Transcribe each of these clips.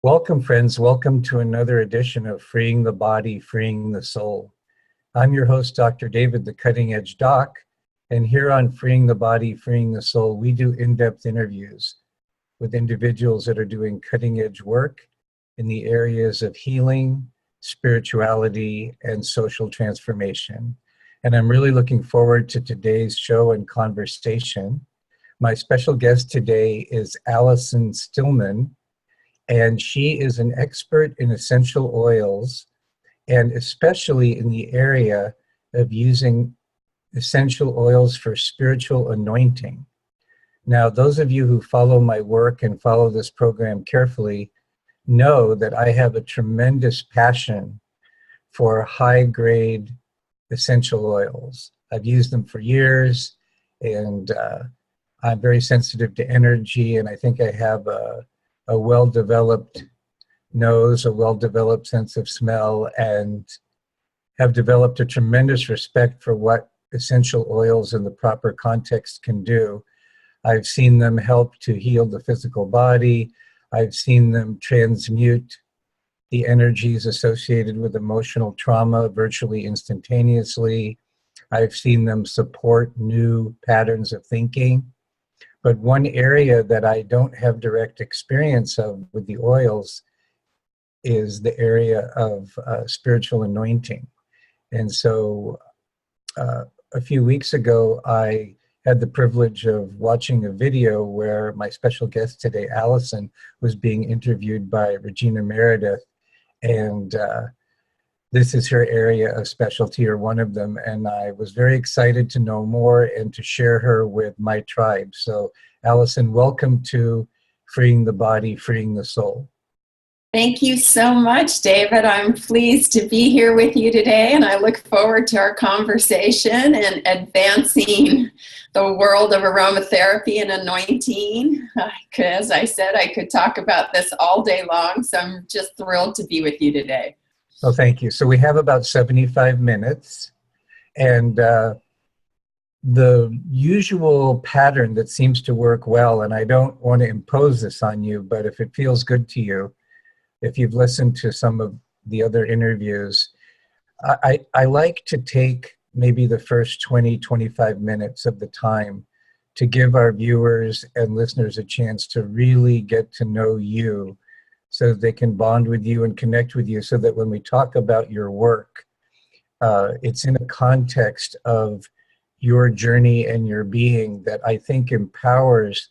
Welcome, friends. Welcome to another edition of Freeing the Body, Freeing the Soul. I'm your host, Dr. David, the Cutting Edge Doc, and here on Freeing the Body, Freeing the Soul, we do in-depth interviews with individuals that are doing cutting-edge work in the areas of healing, spirituality, and social transformation. And I'm really looking forward to today's show and conversation. My special guest today is Allison Stillman, and she is an expert in essential oils, and especially in the area of using essential oils for spiritual anointing. Now, those of you who follow my work and follow this program carefully know that I have a tremendous passion for high-grade essential oils. I've used them for years, and I'm very sensitive to energy, and I think I have a well-developed nose, a well-developed sense of smell, and have developed a tremendous respect for what essential oils in the proper context can do. I've seen them help to heal the physical body. I've seen them transmute the energies associated with emotional trauma virtually instantaneously. I've seen them support new patterns of thinking. But one area that I don't have direct experience of with the oils is the area of spiritual anointing. And so a few weeks ago, I had the privilege of watching a video where my special guest today, Allison, was being interviewed by Regina Meredith. And this is her area of specialty, or one of them, and I was very excited to know more and to share her with my tribe. So, Allison, welcome to Freeing the Body, Freeing the Soul. Thank you so much, David. I'm pleased to be here with you today, and I look forward to our conversation and advancing the world of aromatherapy and anointing. As I said, I could talk about this all day long, so I'm just thrilled to be with you today. Well, thank you. So we have about 75 minutes, and the usual pattern that seems to work well, and I don't want to impose this on you, but if it feels good to you, if you've listened to some of the other interviews, I like to take maybe the first 20, 25 minutes of the time to give our viewers and listeners a chance to really get to know you, so that they can bond with you and connect with you, so that when we talk about your work, it's in a context of your journey and your being that I think empowers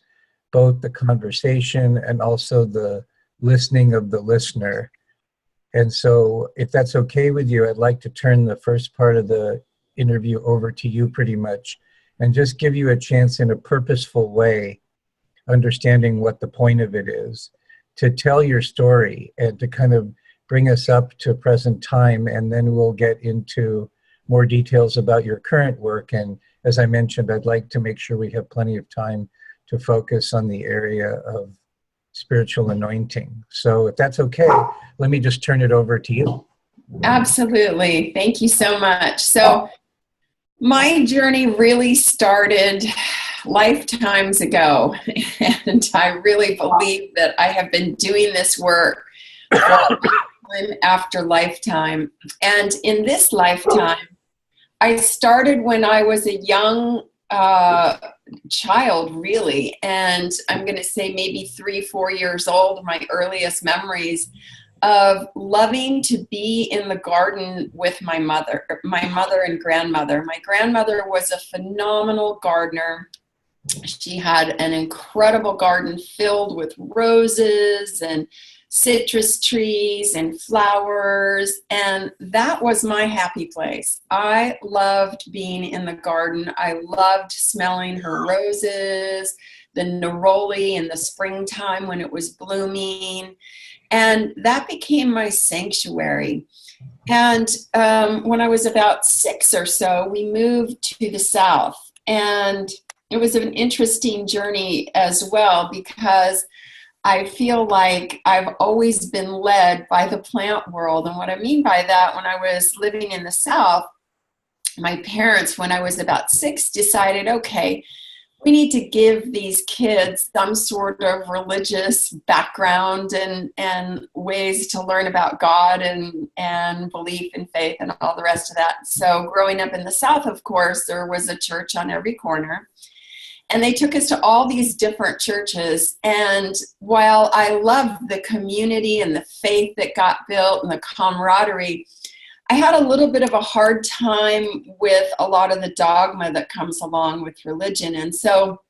both the conversation and also the listening of the listener. And so if that's okay with you, I'd like to turn the first part of the interview over to you pretty much, and just give you a chance in a purposeful way, understanding what the point of it is, to tell your story and to kind of bring us up to present time, and then we'll get into more details about your current work. And as I mentioned, I'd like to make sure we have plenty of time to focus on the area of spiritual anointing. So if that's okay, let me just turn it over to you. Absolutely. Thank you so much. So my journey really started lifetimes ago, and I really believe that I have been doing this work for lifetime after lifetime. And in this lifetime, I started when I was a young child, really, and I'm going to say maybe 3-4 years old, my earliest memories of loving to be in the garden with my mother and grandmother. My grandmother was a phenomenal gardener. She had an incredible garden filled with roses and citrus trees and flowers, and that was my happy place. I loved being in the garden. I loved smelling her roses, the neroli in the springtime when it was blooming, and that became my sanctuary. And when I was about 6 or so, we moved to the South, and it was an interesting journey as well, because I feel like I've always been led by the plant world. And what I mean by that, when I was living in the South, my parents, when I was about 6, decided, okay, we need to give these kids some sort of religious background and ways to learn about God and belief and faith and all the rest of that. So growing up in the South, of course, there was a church on every corner. And they took us to all these different churches. And while I loved the community and the faith that got built and the camaraderie, I had a little bit of a hard time with a lot of the dogma that comes along with religion. And so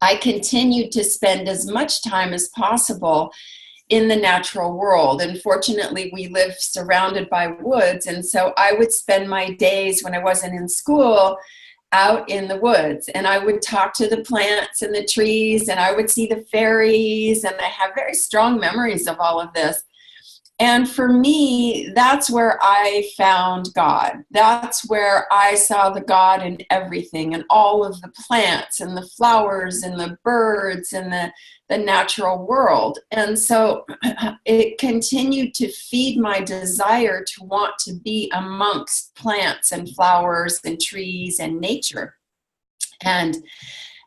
I continued to spend as much time as possible in the natural world. And fortunately, we live surrounded by woods. And so I would spend my days when I wasn't in school out in the woods, and I would talk to the plants and the trees, and I would see the fairies, and I have very strong memories of all of this. And for me, that's where I found God. That's where I saw the God in everything, and all of the plants and the flowers and the birds and the natural world. And so it continued to feed my desire to want to be amongst plants and flowers and trees and nature. And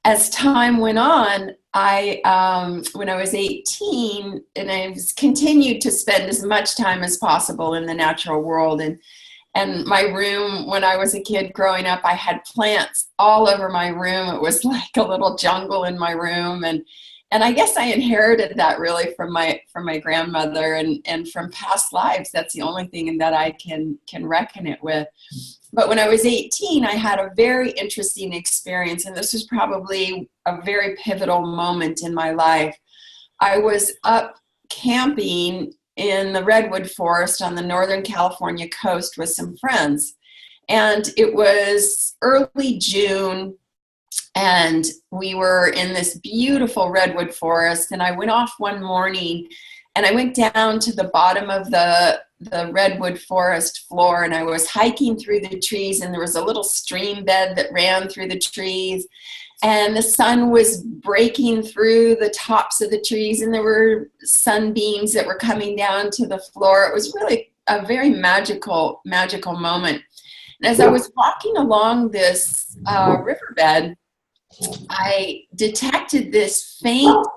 as time went on, when I was 18, and I continued to spend as much time as possible in the natural world. And my room, when I was a kid growing up, I had plants all over my room. It was like a little jungle in my room. And I guess I inherited that really from my grandmother and from past lives. That's the only thing that I can reckon it with. But when I was 18, I had a very interesting experience, and this was probably a very pivotal moment in my life. I was up camping in the redwood forest on the Northern California coast with some friends. And it was early June, and we were in this beautiful redwood forest. And I went off one morning, and I went down to the bottom of the redwood forest floor, and I was hiking through the trees, and there was a little stream bed that ran through the trees, and the sun was breaking through the tops of the trees, and there were sunbeams that were coming down to the floor. It was really a very magical moment. And as I was walking along this riverbed, I detected this faint,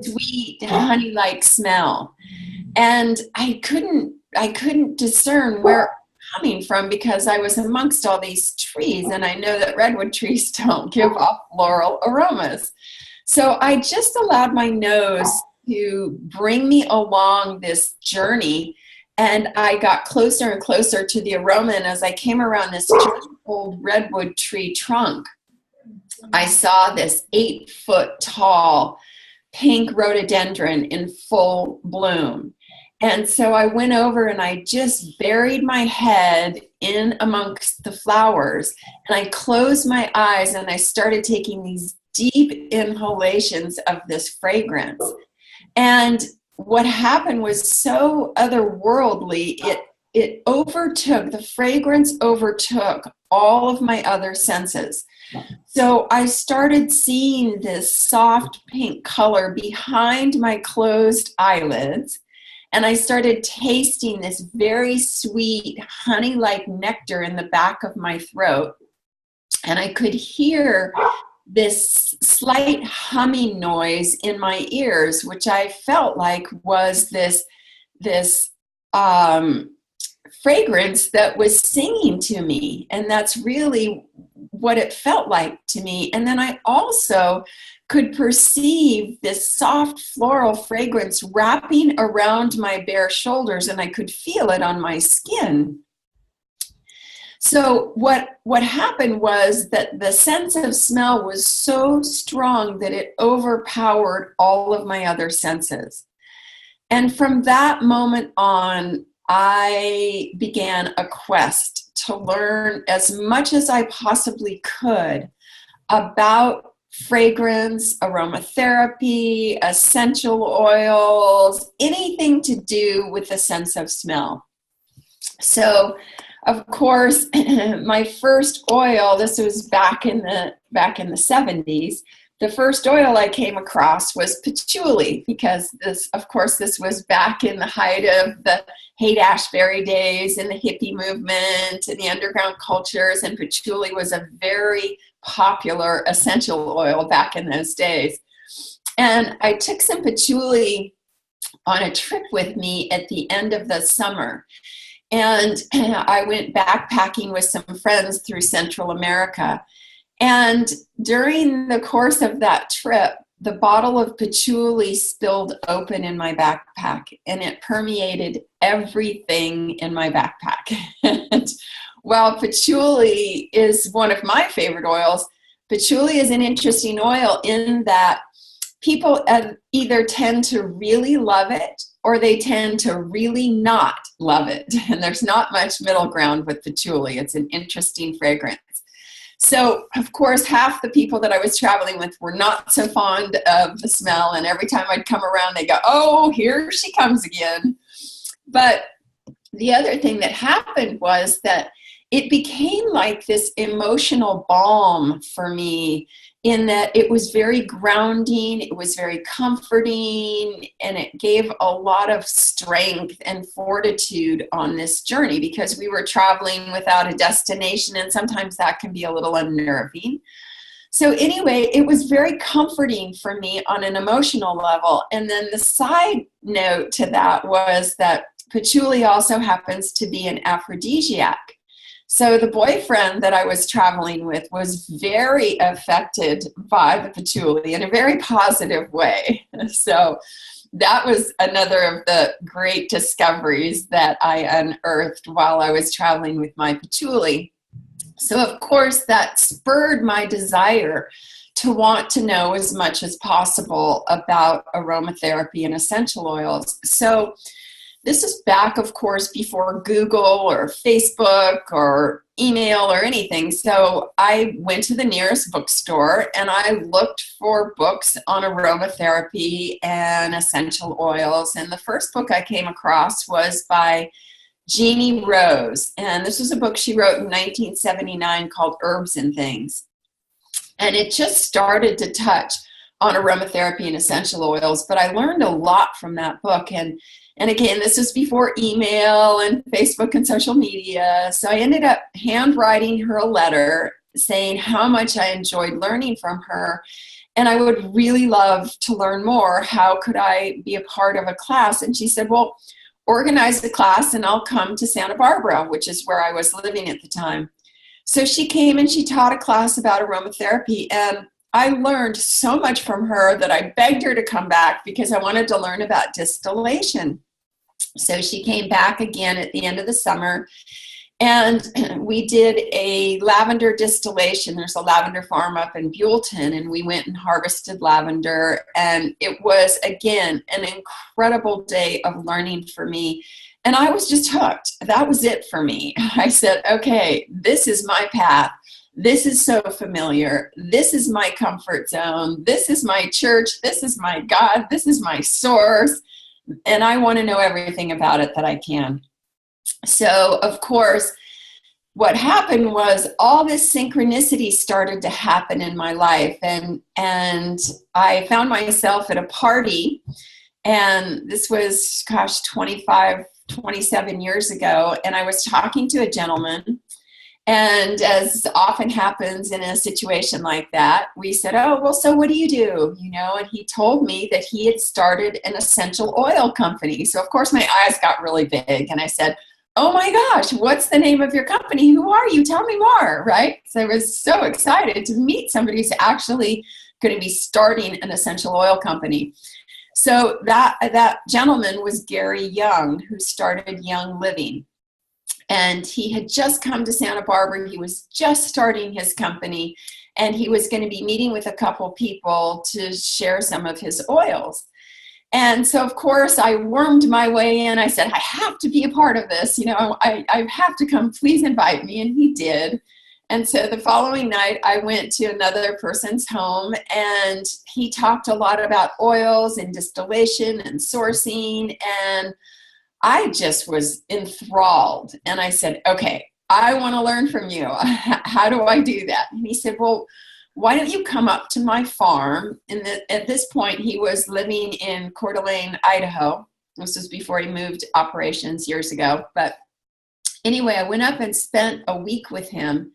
sweet, honey-like smell. And I couldn't discern where it was coming from because I was amongst all these trees, and I know that redwood trees don't give off floral aromas. So I just allowed my nose to bring me along this journey, and I got closer and closer to the aroma. And as I came around this old redwood tree trunk, I saw this 8-foot tall pink rhododendron in full bloom. And so I went over and I just buried my head in amongst the flowers, and I closed my eyes and I started taking these deep inhalations of this fragrance. And what happened was so otherworldly. The fragrance overtook all of my other senses. So I started seeing this soft pink color behind my closed eyelids, and I started tasting this very sweet honey-like nectar in the back of my throat. And I could hear this slight humming noise in my ears, which I felt like was this fragrance that was singing to me. And that's really what it felt like to me. And then I also could perceive this soft floral fragrance wrapping around my bare shoulders, and I could feel it on my skin. So what happened was that the sense of smell was so strong that it overpowered all of my other senses. And from that moment on, I began a quest to learn as much as I possibly could about fragrance, aromatherapy, essential oils, anything to do with the sense of smell. So, of course, my first oil, this was back in the 70s, the first oil I came across was patchouli, because this, of course, this was back in the height of the Haight-Ashbury days and the hippie movement and the underground cultures, and patchouli was a very popular essential oil back in those days. And I took some patchouli on a trip with me at the end of the summer. And I went backpacking with some friends through Central America. And during the course of that trip, the bottle of patchouli spilled open in my backpack, and it permeated everything in my backpack. And while patchouli is one of my favorite oils, patchouli is an interesting oil in that people either tend to really love it or they tend to really not love it. And there's not much middle ground with patchouli. It's an interesting fragrance. So, of course, half the people that I was traveling with were not so fond of the smell. And every time I'd come around, they go, oh, here she comes again. But the other thing that happened was that it became like this emotional balm for me, in that it was very grounding, it was very comforting, and it gave a lot of strength and fortitude on this journey, because we were traveling without a destination, and sometimes that can be a little unnerving. So anyway, it was very comforting for me on an emotional level. And then the side note to that was that patchouli also happens to be an aphrodisiac. So the boyfriend that I was traveling with was very affected by the patchouli in a very positive way. So that was another of the great discoveries that I unearthed while I was traveling with my patchouli. So of course that spurred my desire to want to know as much as possible about aromatherapy and essential oils. So this is back, of course, before Google or Facebook or email or anything. So I went to the nearest bookstore and I looked for books on aromatherapy and essential oils. And the first book I came across was by Jeannie Rose. And this was a book she wrote in 1979 called Herbs and Things. And it just started to touch on aromatherapy and essential oils. But I learned a lot from that book. And again, this was before email and Facebook and social media. So I ended up handwriting her a letter saying how much I enjoyed learning from her. And I would really love to learn more. How could I be a part of a class? And she said, well, organize the class and I'll come to Santa Barbara, which is where I was living at the time. So she came and she taught a class about aromatherapy. And I learned so much from her that I begged her to come back because I wanted to learn about distillation. So she came back again at the end of the summer, and we did a lavender distillation. There's a lavender farm up in Buellton, and we went and harvested lavender. And it was, again, an incredible day of learning for me. And I was just hooked. That was it for me. I said, okay, this is my path. This is so familiar. This is my comfort zone. This is my church. This is my God. This is my source. And I want to know everything about it that I can. So, of course, what happened was all this synchronicity started to happen in my life. And I found myself at a party. And this was, 27 years ago. And I was talking to a gentleman. And as often happens in a situation like that, we said, oh, well, so what do you do? And he told me that he had started an essential oil company. So, of course, my eyes got really big. And I said, oh, my gosh, what's the name of your company? Who are you? Tell me more, right? So I was so excited to meet somebody who's actually going to be starting an essential oil company. So that gentleman was Gary Young, who started Young Living. And he had just come to Santa Barbara. He was just starting his company, and he was going to be meeting with a couple people to share some of his oils. And so, of course, I wormed my way in. I said, I have to be a part of this. I have to come. Please invite me. And he did. And so the following night, I went to another person's home, and he talked a lot about oils and distillation and sourcing. And I just was enthralled. And I said, okay, I want to learn from you. How do I do that? And he said, well, why don't you come up to my farm? And at this point, he was living in Coeur d'Alene, Idaho. This was before he moved operations years ago. But anyway, I went up and spent a week with him.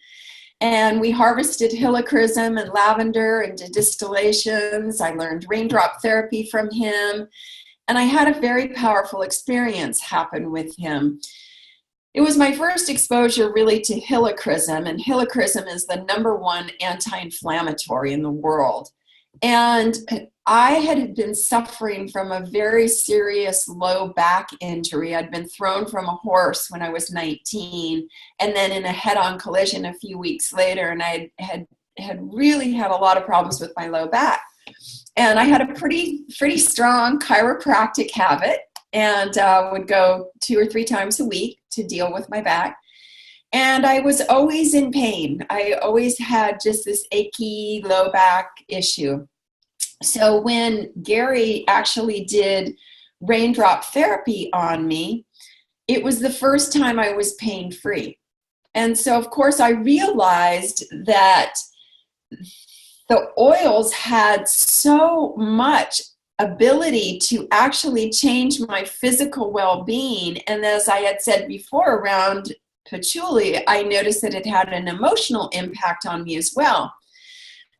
And we harvested helichrysum and lavender and did distillations. I learned raindrop therapy from him. And I had a very powerful experience happen with him. It was my first exposure really to helichrysum, and helichrysum is the #1 anti-inflammatory in the world. And I had been suffering from a very serious low back injury. I'd been thrown from a horse when I was 19, and then in a head-on collision a few weeks later, and I had really had a lot of problems with my low back. And I had a pretty strong chiropractic habit, and would go 2 or 3 times a week to deal with my back. And I was always in pain. I always had just this achy low back issue. So when Gary actually did raindrop therapy on me, it was the first time I was pain-free. And so, of course, I realized that the oils had so much ability to actually change my physical well-being. And as I had said before around Patchouli, I noticed that it had an emotional impact on me as well.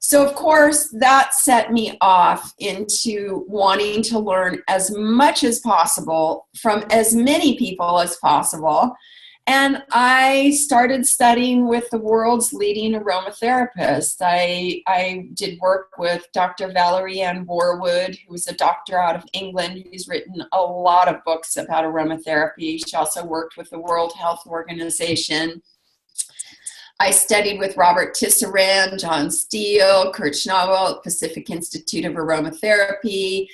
So of course that set me off into wanting to learn as much as possible from as many people as possible. And I started studying with the world's leading aromatherapists. I did work with Dr. Valerie Ann Warwood, who is a doctor out of England, who's written a lot of books about aromatherapy. She also worked with the World Health Organization. I studied with Robert Tisserand, John Steele, Kurt Schnabel at Pacific Institute of Aromatherapy.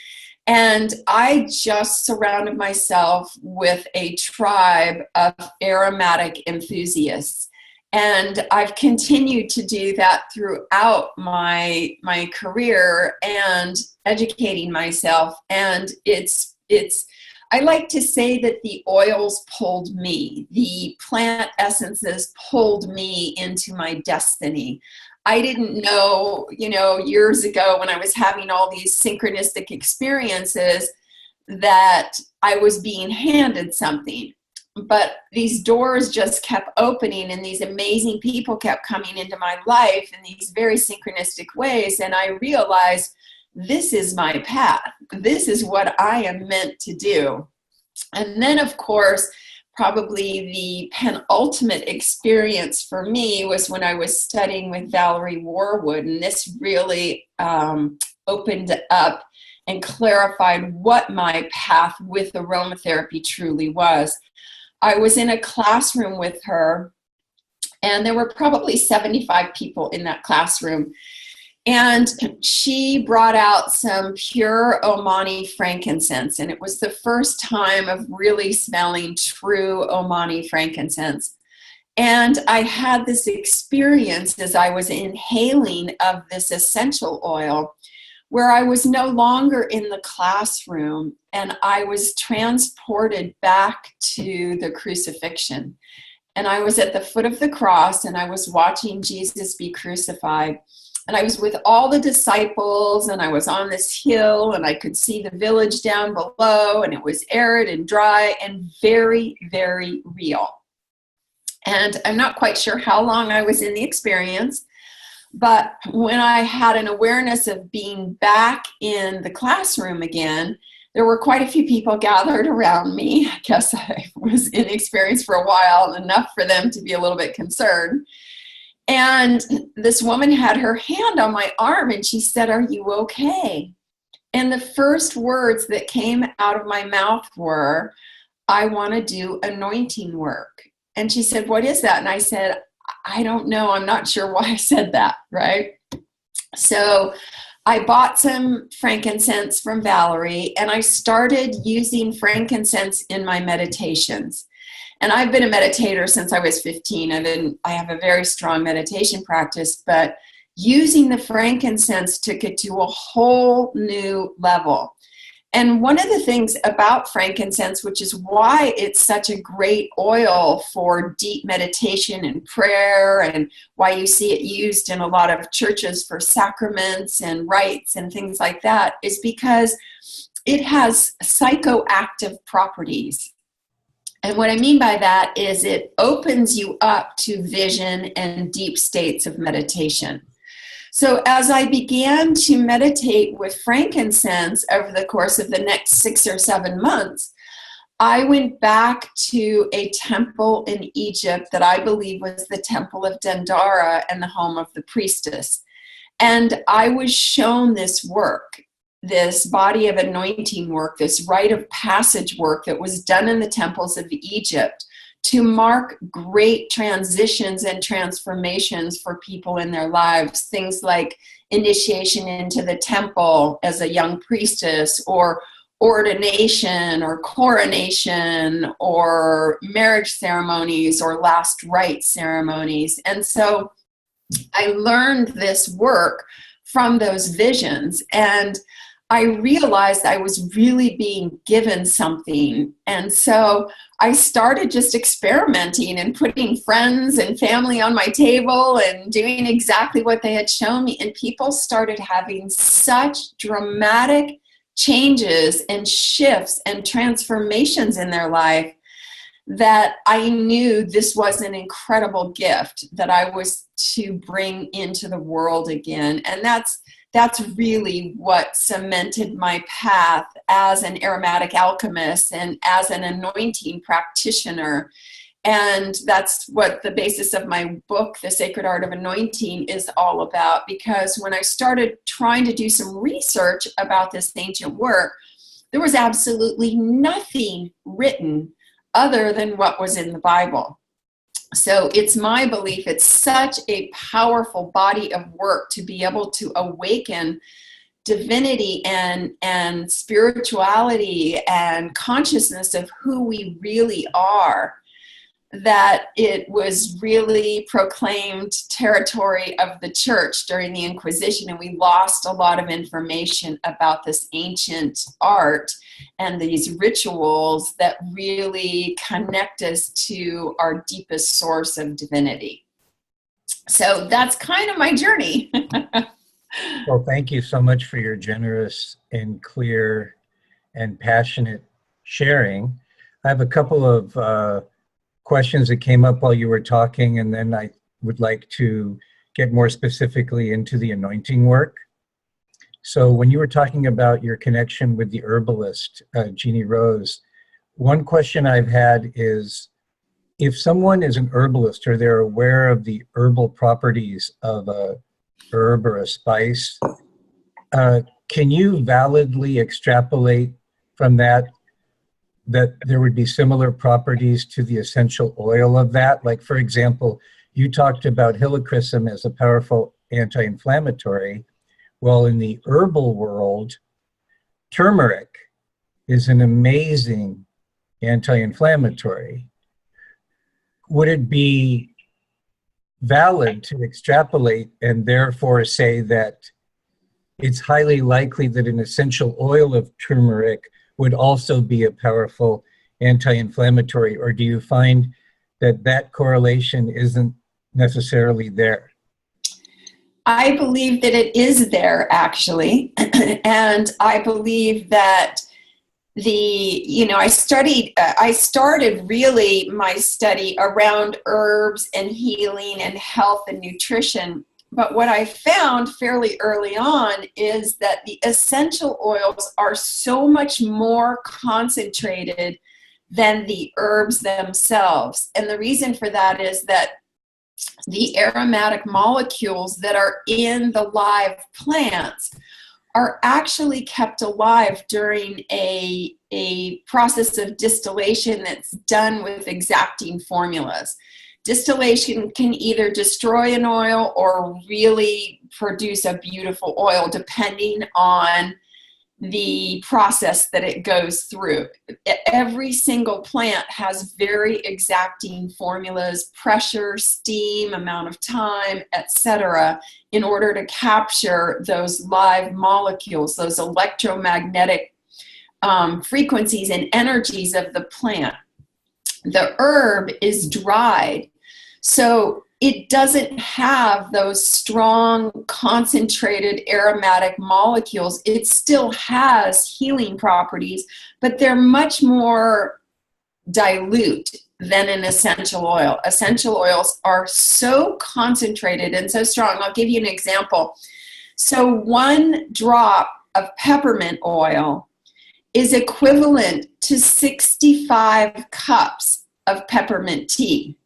And I just surrounded myself with a tribe of aromatic enthusiasts. And I've continued to do that throughout my career and educating myself. And I like to say that the oils pulled me. The plant essences pulled me into my destiny. I didn't know, years ago when I was having all these synchronistic experiences that I was being handed something. But these doors just kept opening and these amazing people kept coming into my life in these very synchronistic ways. And I realized this is my path. This is what I am meant to do. And then, of course, probably the penultimate experience for me was when I was studying with Valerie Warwood, and this really opened up and clarified what my path with aromatherapy truly was. I was in a classroom with her, and there were probably 75 people in that classroom. And she brought out some pure Omani frankincense, and it was the first time of really smelling true Omani frankincense. And I had this experience as I was inhaling of this essential oil where I was no longer in the classroom and I was transported back to the crucifixion. And I was at the foot of the cross and I was watching Jesus be crucified. And I was with all the disciples and I was on this hill and I could see the village down below and it was arid and dry and very, very real. And I'm not quite sure how long I was in the experience, but when I had an awareness of being back in the classroom again, there were quite a few people gathered around me. I guess I was in the experience for a while, enough for them to be a little bit concerned. And this woman had her hand on my arm and she said, "Are you okay?" And the first words that came out of my mouth were, "I want to do anointing work." And she said, "What is that?" And I said, "I don't know. I'm not sure why I said that," right? So I bought some frankincense from Valerie and I started using frankincense in my meditations. And I've been a meditator since I was 15. I have a very strong meditation practice, but using the frankincense took it to a whole new level. And one of the things about frankincense, which is why it's such a great oil for deep meditation and prayer, and why you see it used in a lot of churches for sacraments and rites and things like that, is because it has psychoactive properties. And what I mean by that is it opens you up to vision and deep states of meditation. So as I began to meditate with frankincense over the course of the next 6 or 7 months, I went back to a temple in Egypt that I believe was the Temple of Dendara and the home of the priestess. And I was shown this work, this body of anointing work, this rite of passage work that was done in the temples of Egypt to mark great transitions and transformations for people in their lives. Things like initiation into the temple as a young priestess, or ordination or coronation, or marriage ceremonies or last rite ceremonies. And so I learned this work from those visions, and I realized I was really being given something. And so I started just experimenting and putting friends and family on my table and doing exactly what they had shown me. And people started having such dramatic changes and shifts and transformations in their life that I knew this was an incredible gift that I was to bring into the world again. And that's really what cemented my path as an aromatic alchemist and as an anointing practitioner. And that's what the basis of my book, The Sacred Art of Anointing, is all about. Because when I started trying to do some research about this ancient work, there was absolutely nothing written other than what was in the Bible. So it's my belief it's such a powerful body of work to be able to awaken divinity and spirituality and consciousness of who we really are, that it was really proclaimed territory of the church during the Inquisition, and we lost a lot of information about this ancient art and these rituals that really connect us to our deepest source of divinity. So that's kind of my journey. Well, thank you so much for your generous and clear and passionate sharing. I have a couple of questions that came up while you were talking, and then I would like to get more specifically into the anointing work. So when you were talking about your connection with the herbalist, Jeannie Rose, one question I've had is, if someone is an herbalist or they're aware of the herbal properties of a herb or a spice, can you validly extrapolate from that there would be similar properties to the essential oil of that? Like, for example, you talked about helichrysum as a powerful anti-inflammatory. Well, in the herbal world, turmeric is an amazing anti-inflammatory. Would it be valid to extrapolate and therefore say that it's highly likely that an essential oil of turmeric would also be a powerful anti-inflammatory? Or do you find that that correlation isn't necessarily there? I believe that it is there, actually. And I believe that I started really my study around herbs and healing and health and nutrition. But what I found fairly early on is that the essential oils are so much more concentrated than the herbs themselves. And the reason for that is that the aromatic molecules that are in the live plants are actually kept alive during a process of distillation that's done with exacting formulas. Distillation can either destroy an oil or really produce a beautiful oil, depending on the process that it goes through. Every single plant has very exacting formulas: pressure, steam, amount of time, etc., in order to capture those live molecules, those electromagnetic frequencies and energies of the plant. The herb is dried, so it doesn't have those strong, concentrated aromatic molecules. It still has healing properties, but they're much more dilute than an essential oil. Essential oils are so concentrated and so strong. I'll give you an example. So 1 drop of peppermint oil is equivalent to 65 cups of peppermint tea.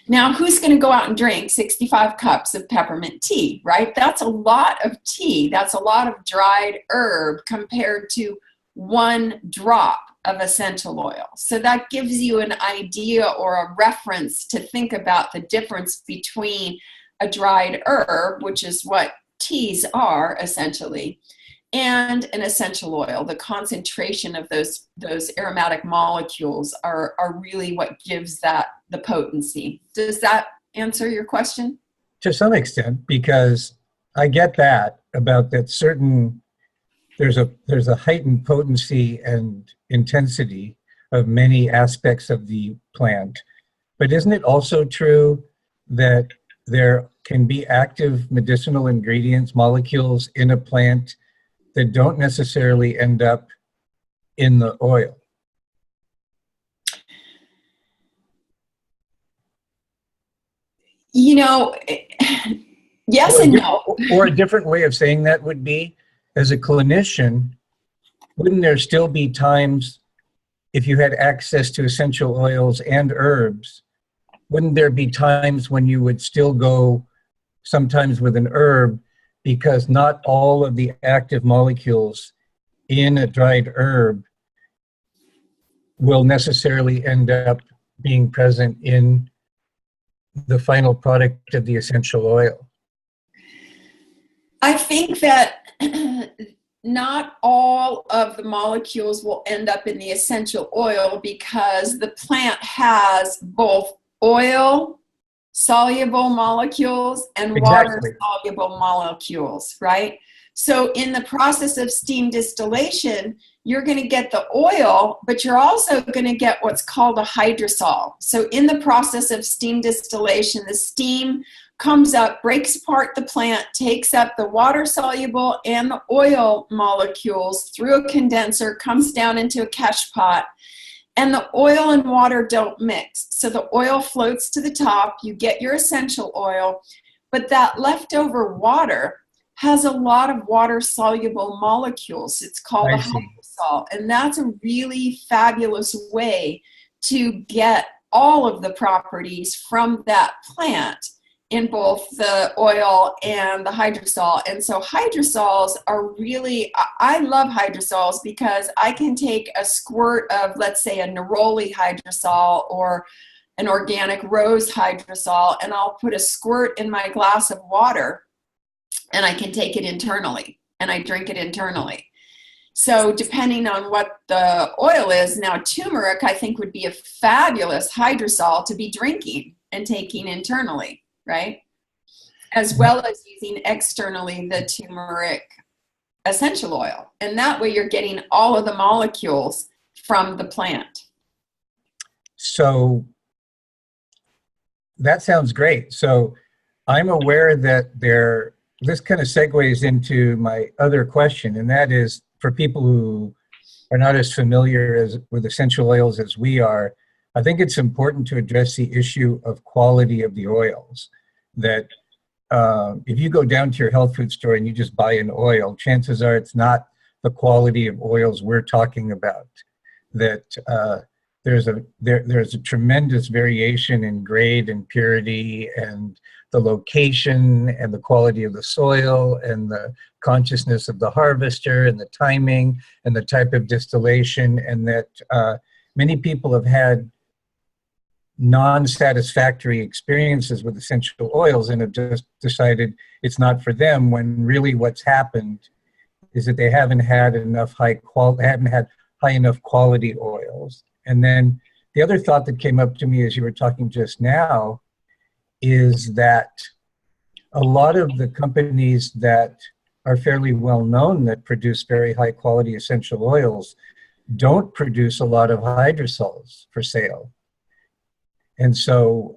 Now, who's going to go out and drink 65 cups of peppermint tea, right? That's a lot of tea. That's a lot of dried herb compared to 1 drop of essential oil. So that gives you an idea or a reference to think about the difference between a dried herb, which is what teas are essentially, and an essential oil. The concentration of those aromatic molecules are really what gives that the potency. Does that answer your question? To some extent, because I get that about that certain, there's a heightened potency and intensity of many aspects of the plant. But isn't it also true that there can be active medicinal ingredients, molecules in a plant that don't necessarily end up in the oil? You know, yes and no. Or a different way of saying that would be, as a clinician, wouldn't there still be times, if you had access to essential oils and herbs, wouldn't there be times when you would still go sometimes with an herb, because not all of the active molecules in a dried herb will necessarily end up being present in the final product of the essential oil? I think that not all of the molecules will end up in the essential oil because the plant has both oil soluble molecules and water soluble molecules, right? So in the process of steam distillation, you're going to get the oil, but you're also going to get what's called a hydrosol. So in the process of steam distillation, the steam comes up, breaks apart the plant, takes up the water soluble and the oil molecules through a condenser, comes down into a catch pot, and the oil and water don't mix. So the oil floats to the top, you get your essential oil, but that leftover water has a lot of water-soluble molecules. It's called a hydrosol, and that's a really fabulous way to get all of the properties from that plant in both the oil and the hydrosol. And so hydrosols are really, I love hydrosols because I can take a squirt of, let's say, a neroli hydrosol or an organic rose hydrosol, and I'll put a squirt in my glass of water, and I can take it internally, and I drink it internally. So depending on what the oil is, now turmeric I think would be a fabulous hydrosol to be drinking and taking internally, right? As well as using externally the turmeric essential oil. And that way you're getting all of the molecules from the plant. So that sounds great. So I'm aware that this kind of segues into my other question, and that is, for people who are not as familiar with essential oils as we are, I think it's important to address the issue of quality of the oils. That if you go down to your health food store and you just buy an oil, chances are it's not the quality of oils we're talking about. That there's a tremendous variation in grade and purity and the location and the quality of the soil and the consciousness of the harvester and the timing and the type of distillation, and that many people have had non-satisfactory experiences with essential oils and have just decided it's not for them, when really what's happened is that they haven't had high enough quality oils. And then the other thought that came up to me as you were talking just now is that a lot of the companies that are fairly well known that produce very high quality essential oils don't produce a lot of hydrosols for sale. And so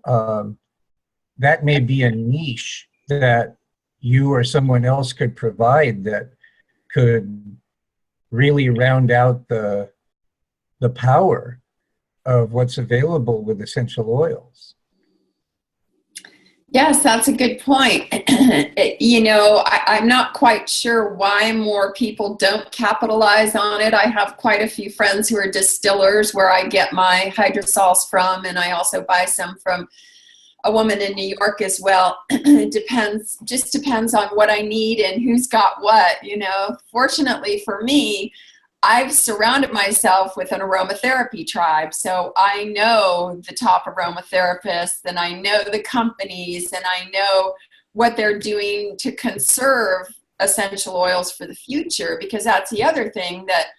that may be a niche that you or someone else could provide that could really round out the power of what's available with essential oils. Yes, that's a good point. You know, I'm not quite sure why more people don't capitalize on it. I have quite a few friends who are distillers where I get my hydrosols from, and I also buy some from a woman in New York as well. It just depends on what I need and who's got what, you know. Fortunately for me, I've surrounded myself with an aromatherapy tribe, so I know the top aromatherapists, and I know the companies, and I know what they're doing to conserve essential oils for the future, because that's the other thing, that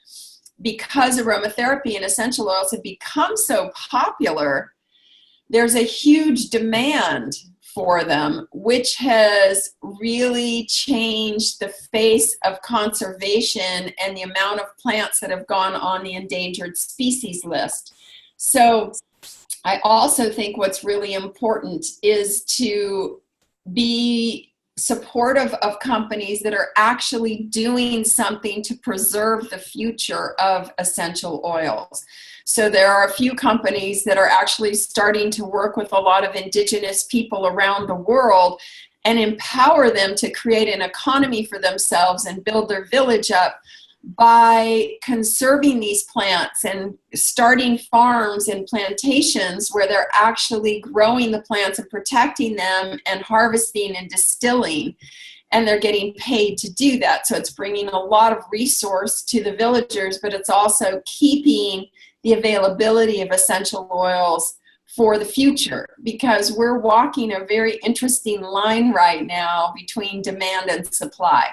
because aromatherapy and essential oils have become so popular, there's a huge demand for them, which has really changed the face of conservation and the amount of plants that have gone on the endangered species list. So I also think what's really important is to be supportive of companies that are actually doing something to preserve the future of essential oils. So there are a few companies that are actually starting to work with a lot of indigenous people around the world and empower them to create an economy for themselves and build their village up by conserving these plants and starting farms and plantations where they're actually growing the plants and protecting them and harvesting and distilling. And they're getting paid to do that. So it's bringing a lot of resource to the villagers, but it's also keeping the availability of essential oils for the future, because we're walking a very interesting line right now between demand and supply.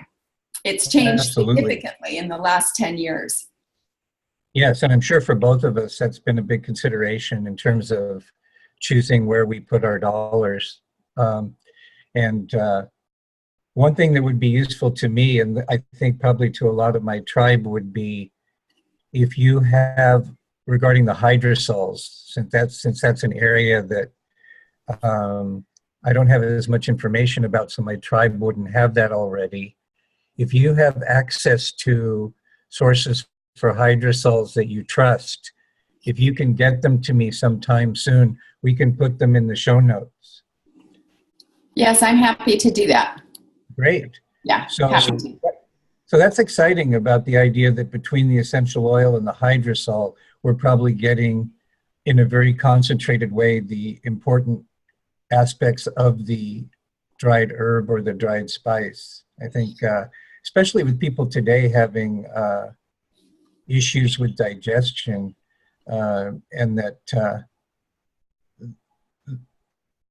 It's changed significantly in the last 10 years. Yes, and I'm sure for both of us, that's been a big consideration in terms of choosing where we put our dollars. And one thing that would be useful to me, and I think probably to a lot of my tribe, would be if you have, regarding the hydrosols, since that's an area that I don't have as much information about, so my tribe wouldn't have that already. If you have access to sources for hydrosols that you trust, if you can get them to me sometime soon, we can put them in the show notes. Yes, I'm happy to do that. Great. Yeah, happy to. So that's exciting about the idea that between the essential oil and the hydrosol, we're probably getting, in a very concentrated way, the important aspects of the dried herb or the dried spice. I think, especially with people today having issues with digestion, and that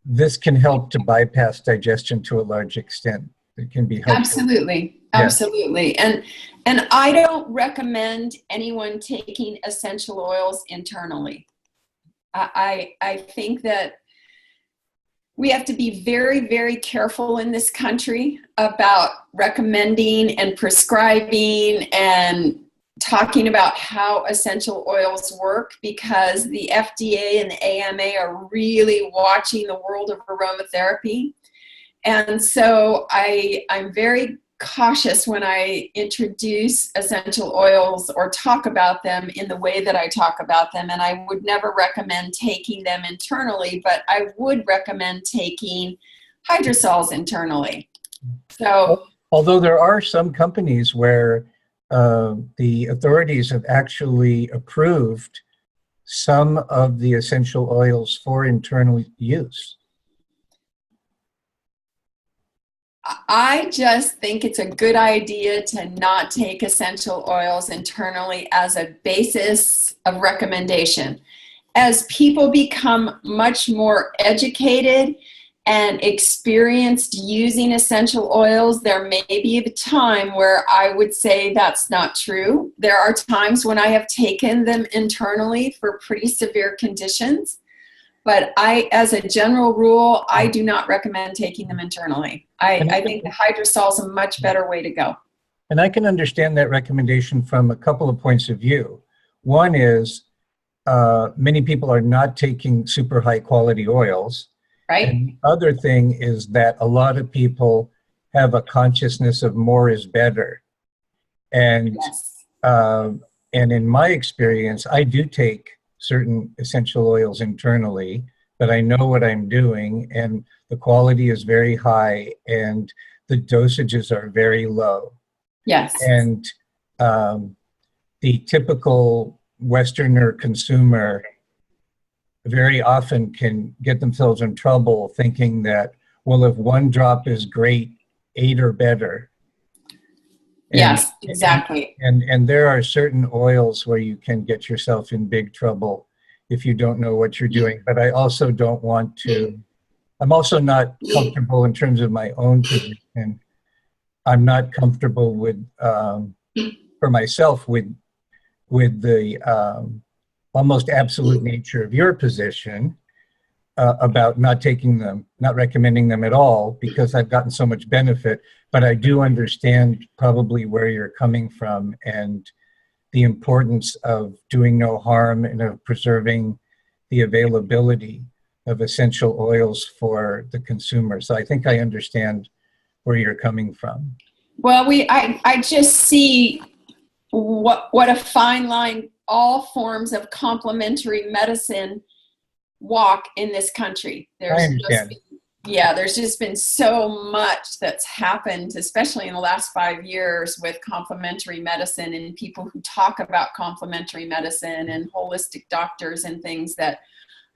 this can help to bypass digestion to a large extent. It can be helpful. Absolutely. Absolutely. And I don't recommend anyone taking essential oils internally. I think that we have to be very, very careful in this country about recommending and prescribing and talking about how essential oils work, because the FDA and the AMA are really watching the world of aromatherapy. And so I'm very cautious when I introduce essential oils or talk about them in the way that I talk about them. And I would never recommend taking them internally, but I would recommend taking hydrosols internally. So, although there are some companies where the authorities have actually approved some of the essential oils for internal use. I just think it's a good idea to not take essential oils internally as a basis of recommendation. As people become much more educated and experienced using essential oils, there may be a time where I would say that's not true. There are times when I have taken them internally for pretty severe conditions. But as a general rule, I do not recommend taking them internally. I think the hydrosol is a much better way to go. And I can understand that recommendation from a couple of points of view. One is many people are not taking super high quality oils. Right. And the other thing is that a lot of people have a consciousness of more is better. And Yes. and in my experience, I do take certain essential oils internally, but I know what I'm doing, and the quality is very high, and the dosages are very low. Yes. And the typical Westerner consumer very often can get themselves in trouble thinking that, well, if one drop is great, 8 are better. Yes, exactly. And there are certain oils where you can get yourself in big trouble if you don't know what you're doing. But I also don't want to, I'm also not comfortable in terms of my own position. I'm not comfortable with, for myself, with the almost absolute nature of your position about not taking them, not recommending them at all, because I've gotten so much benefit. But I do understand probably where you're coming from and the importance of doing no harm and of preserving the availability of essential oils for the consumer. So I think I understand where you're coming from. Well, I just see what a fine line all forms of complementary medicine walk in this country. I understand. There's just been so much that's happened, especially in the last 5 years with complementary medicine and people who talk about complementary medicine and holistic doctors and things that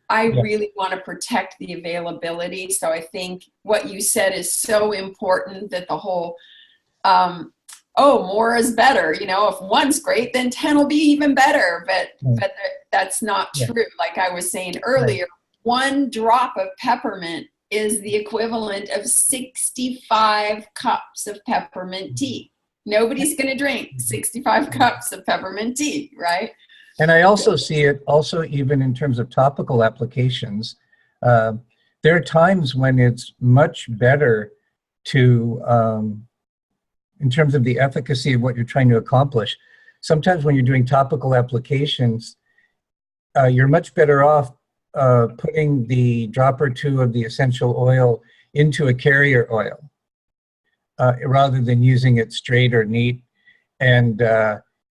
I really want to protect the availability. So I think what you said is so important, that the whole, more is better. You know, if one's great, then 10 will be even better. But that's not true. Like I was saying earlier, 1 drop of peppermint is the equivalent of 65 cups of peppermint tea. Nobody's going to drink 65 cups of peppermint tea, right? And I also see it also even in terms of topical applications. There are times when it's much better to, in terms of the efficacy of what you're trying to accomplish. Sometimes when you're doing topical applications, you're much better off putting the drop or 2 of the essential oil into a carrier oil rather than using it straight or neat. And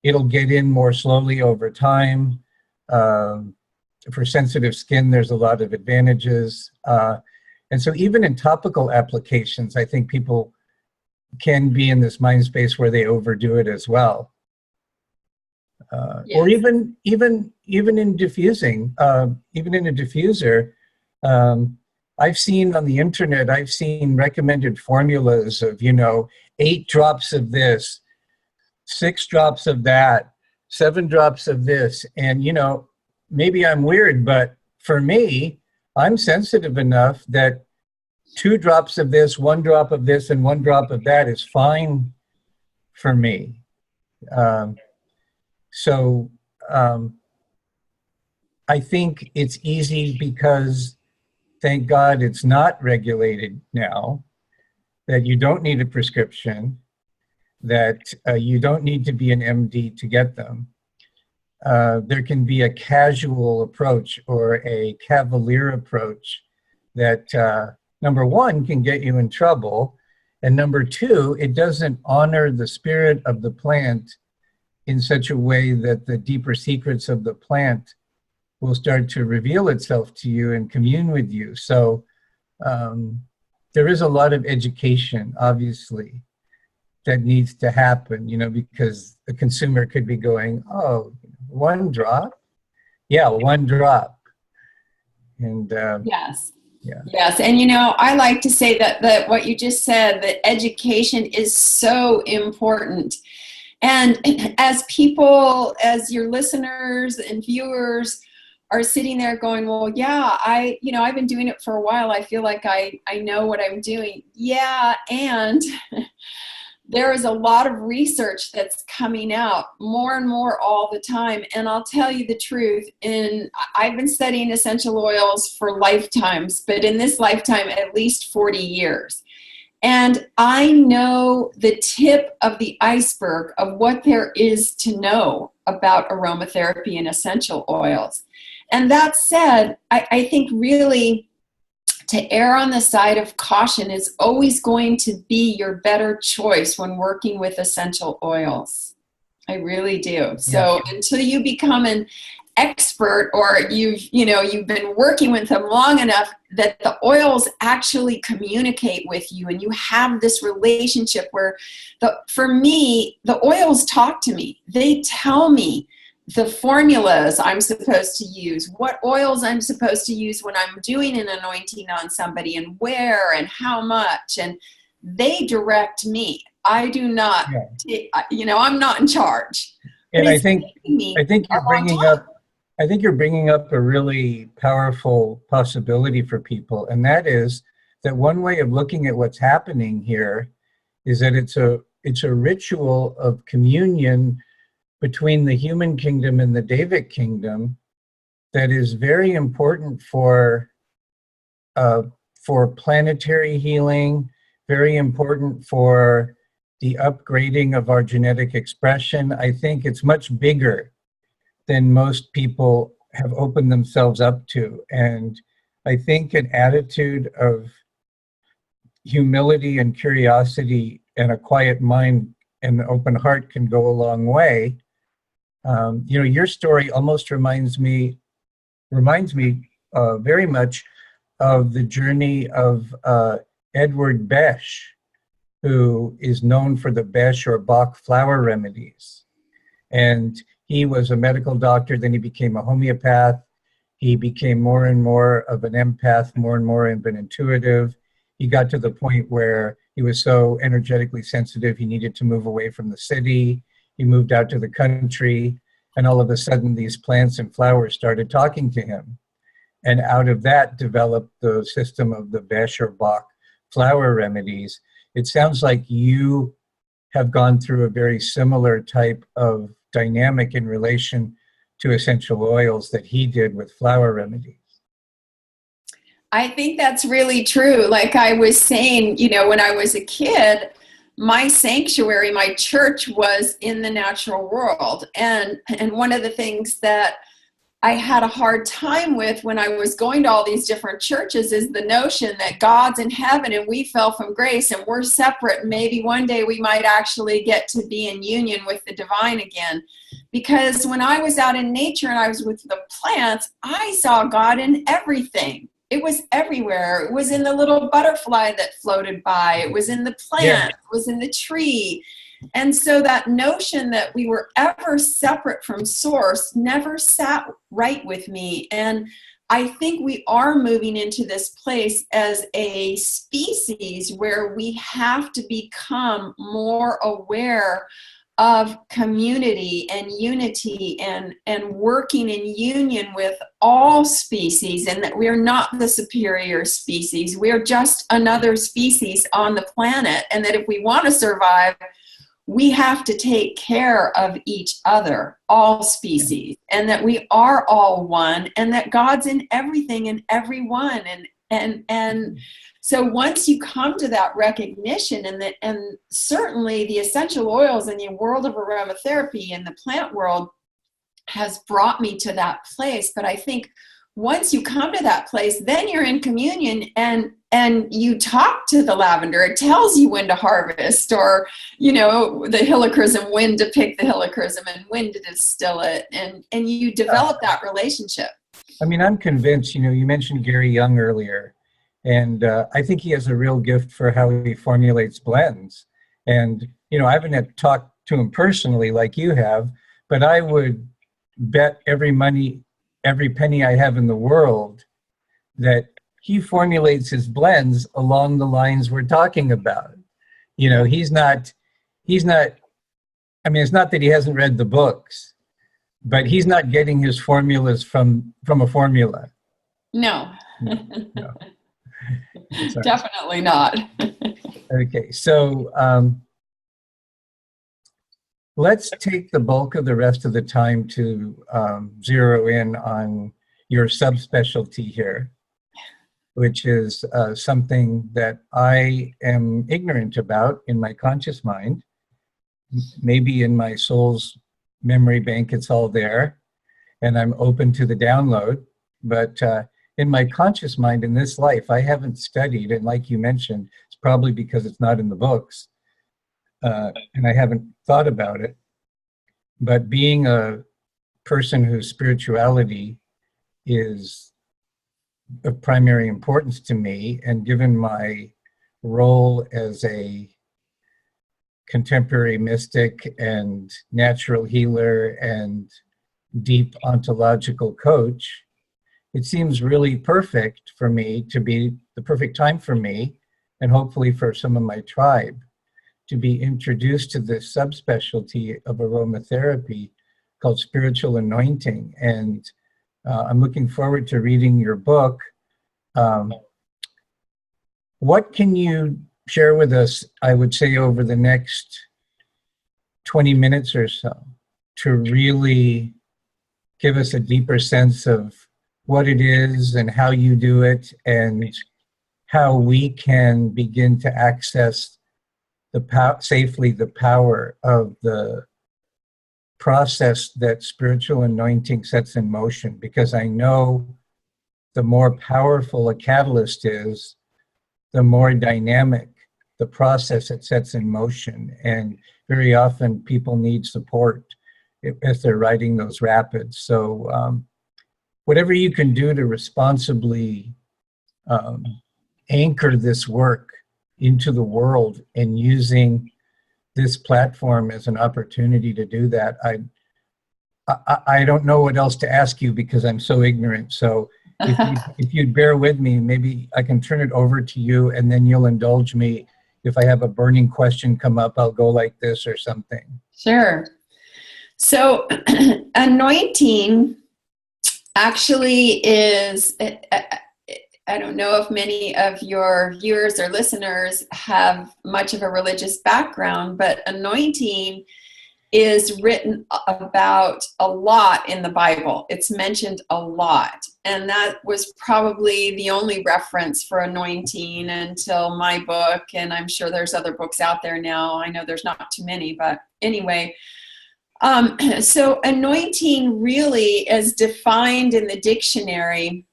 it'll get in more slowly over time. For sensitive skin, there's a lot of advantages. And so even in topical applications, I think people can be in this mind space where they overdo it as well. Or even in diffusing, even in a diffuser, I've seen on the internet, I've seen recommended formulas of, 8 drops of this, 6 drops of that, 7 drops of this. And, maybe I'm weird, but for me, I'm sensitive enough that 2 drops of this, 1 drop of this, and 1 drop of that is fine for me. So I think it's easy because, thank God, it's not regulated now, that you don't need a prescription, that you don't need to be an MD to get them. There can be a casual approach or a cavalier approach that, number 1, can get you in trouble, and number 2, it doesn't honor the spirit of the plant in such a way that the deeper secrets of the plant will start to reveal itself to you and commune with you. So there is a lot of education, obviously, that needs to happen, because the consumer could be going, 1 drop? Yeah, 1 drop. And yes. Yeah. Yes. And, I like to say that what you just said, that education is so important. And as people, as your listeners and viewers are sitting there going, well, yeah, I've been doing it for a while. I feel like I know what I'm doing. Yeah. And there is a lot of research that's coming out more and more all the time. And I'll tell you the truth, I've been studying essential oils for lifetimes, but in this lifetime, at least 40 years. And I know the tip of the iceberg of what there is to know about aromatherapy and essential oils. And that said, I think really to err on the side of caution is always going to be your better choice when working with essential oils. I really do. So until you become an expert, or you've been working with them long enough that the oils actually communicate with you and you have this relationship where for me, the oils talk to me. They tell me the formulas I'm supposed to use, what oils I'm supposed to use when I'm doing an anointing on somebody, and where and how much, and they direct me. I do not, I'm not in charge. And I think you're bringing up a really powerful possibility for people, and that is that one way of looking at what's happening here is that it's a ritual of communion between the human kingdom and the Devic kingdom that is very important for planetary healing, very important for the upgrading of our genetic expression. I think it's much bigger than most people have opened themselves up to. And I think an attitude of humility and curiosity and a quiet mind and an open heart can go a long way. Your story almost reminds me very much of the journey of Edward Besch, who is known for the Besch or Bach flower remedies. And he was a medical doctor, then he became a homeopath. He became more and more of an empath, more and more of an intuitive. He got to the point where he was so energetically sensitive, he needed to move away from the city. He moved out to the country, and all of a sudden these plants and flowers started talking to him. And out of that developed the system of the Besch or Bach flower remedies. It sounds like you have gone through a very similar type of dynamic in relation to essential oils that he did with flower remedies. I think that's really true. Like I was saying, when I was a kid, my sanctuary, my church was in the natural world. And one of the things that I had a hard time with when I was going to all these different churches is the notion that God's in heaven and we fell from grace and we're separate. Maybe one day we might actually get to be in union with the divine again. Because when I was out in nature and I was with the plants, I saw God in everything. It was everywhere. It was in the little butterfly that floated by. It was in the plant. It was in the tree. And so that notion that we were ever separate from source never sat right with me. And I think we are moving into this place as a species where we have to become more aware of community and unity and working in union with all species, and that we're not the superior species. We're just another species on the planet. And that if we want to survive, we have to take care of each other, all species, and that we are all one, and that God's in everything and everyone. And so once you come to that recognition, and certainly the essential oils in the world of aromatherapy and the plant world has brought me to that place. But I think once you come to that place, then you're in communion and you talk to the lavender. It tells you when to harvest, or, the helichrysum, when to pick the helichrysum and when to distill it. And you develop that relationship. I mean, I'm convinced, you mentioned Gary Young earlier, and I think he has a real gift for how he formulates blends. And, I haven't had to talk to him personally like you have, but I would bet every penny I have in the world that he formulates his blends along the lines we're talking about. He's not, I mean, it's not that he hasn't read the books, but he's not getting his formulas from a formula. No. No. Definitely not. Okay, so let's take the bulk of the rest of the time to zero in on your subspecialty here. which is something that I am ignorant about in my conscious mind. Maybe in my soul's memory bank, it's all there, and I'm open to the download. But in my conscious mind in this life, I haven't studied, and like you mentioned, it's probably because it's not in the books, and I haven't thought about it. But being a person whose spirituality is of primary importance to me, and given my role as a contemporary mystic and natural healer and deep ontological coach, it seems really perfect for me to be the perfect time for me, and hopefully for some of my tribe, to be introduced to this subspecialty of aromatherapy called Spiritual Anointing. And I'm looking forward to reading your book. What can you share with us, I would say, over the next 20 minutes or so, to really give us a deeper sense of what it is and how you do it, and how we can begin to access safely the power of the process that spiritual anointing sets in motion? Because I know the more powerful a catalyst is, the more dynamic the process it sets in motion. And very often people need support as they're riding those rapids. So whatever you can do to responsibly anchor this work into the world, and using this platform as an opportunity to do that, I don't know what else to ask you, because I'm so ignorant. So if you'd bear with me, maybe I can turn it over to you, and then you'll indulge me. If I have a burning question come up, I'll go like this or something. Sure. So anointing actually is, I don't know if many of your viewers or listeners have much of a religious background, but anointing is written about a lot in the Bible. It's mentioned a lot. And that was probably the only reference for anointing until my book. And I'm sure there's other books out there now. I know there's not too many, but anyway. So anointing really, as defined in the dictionary,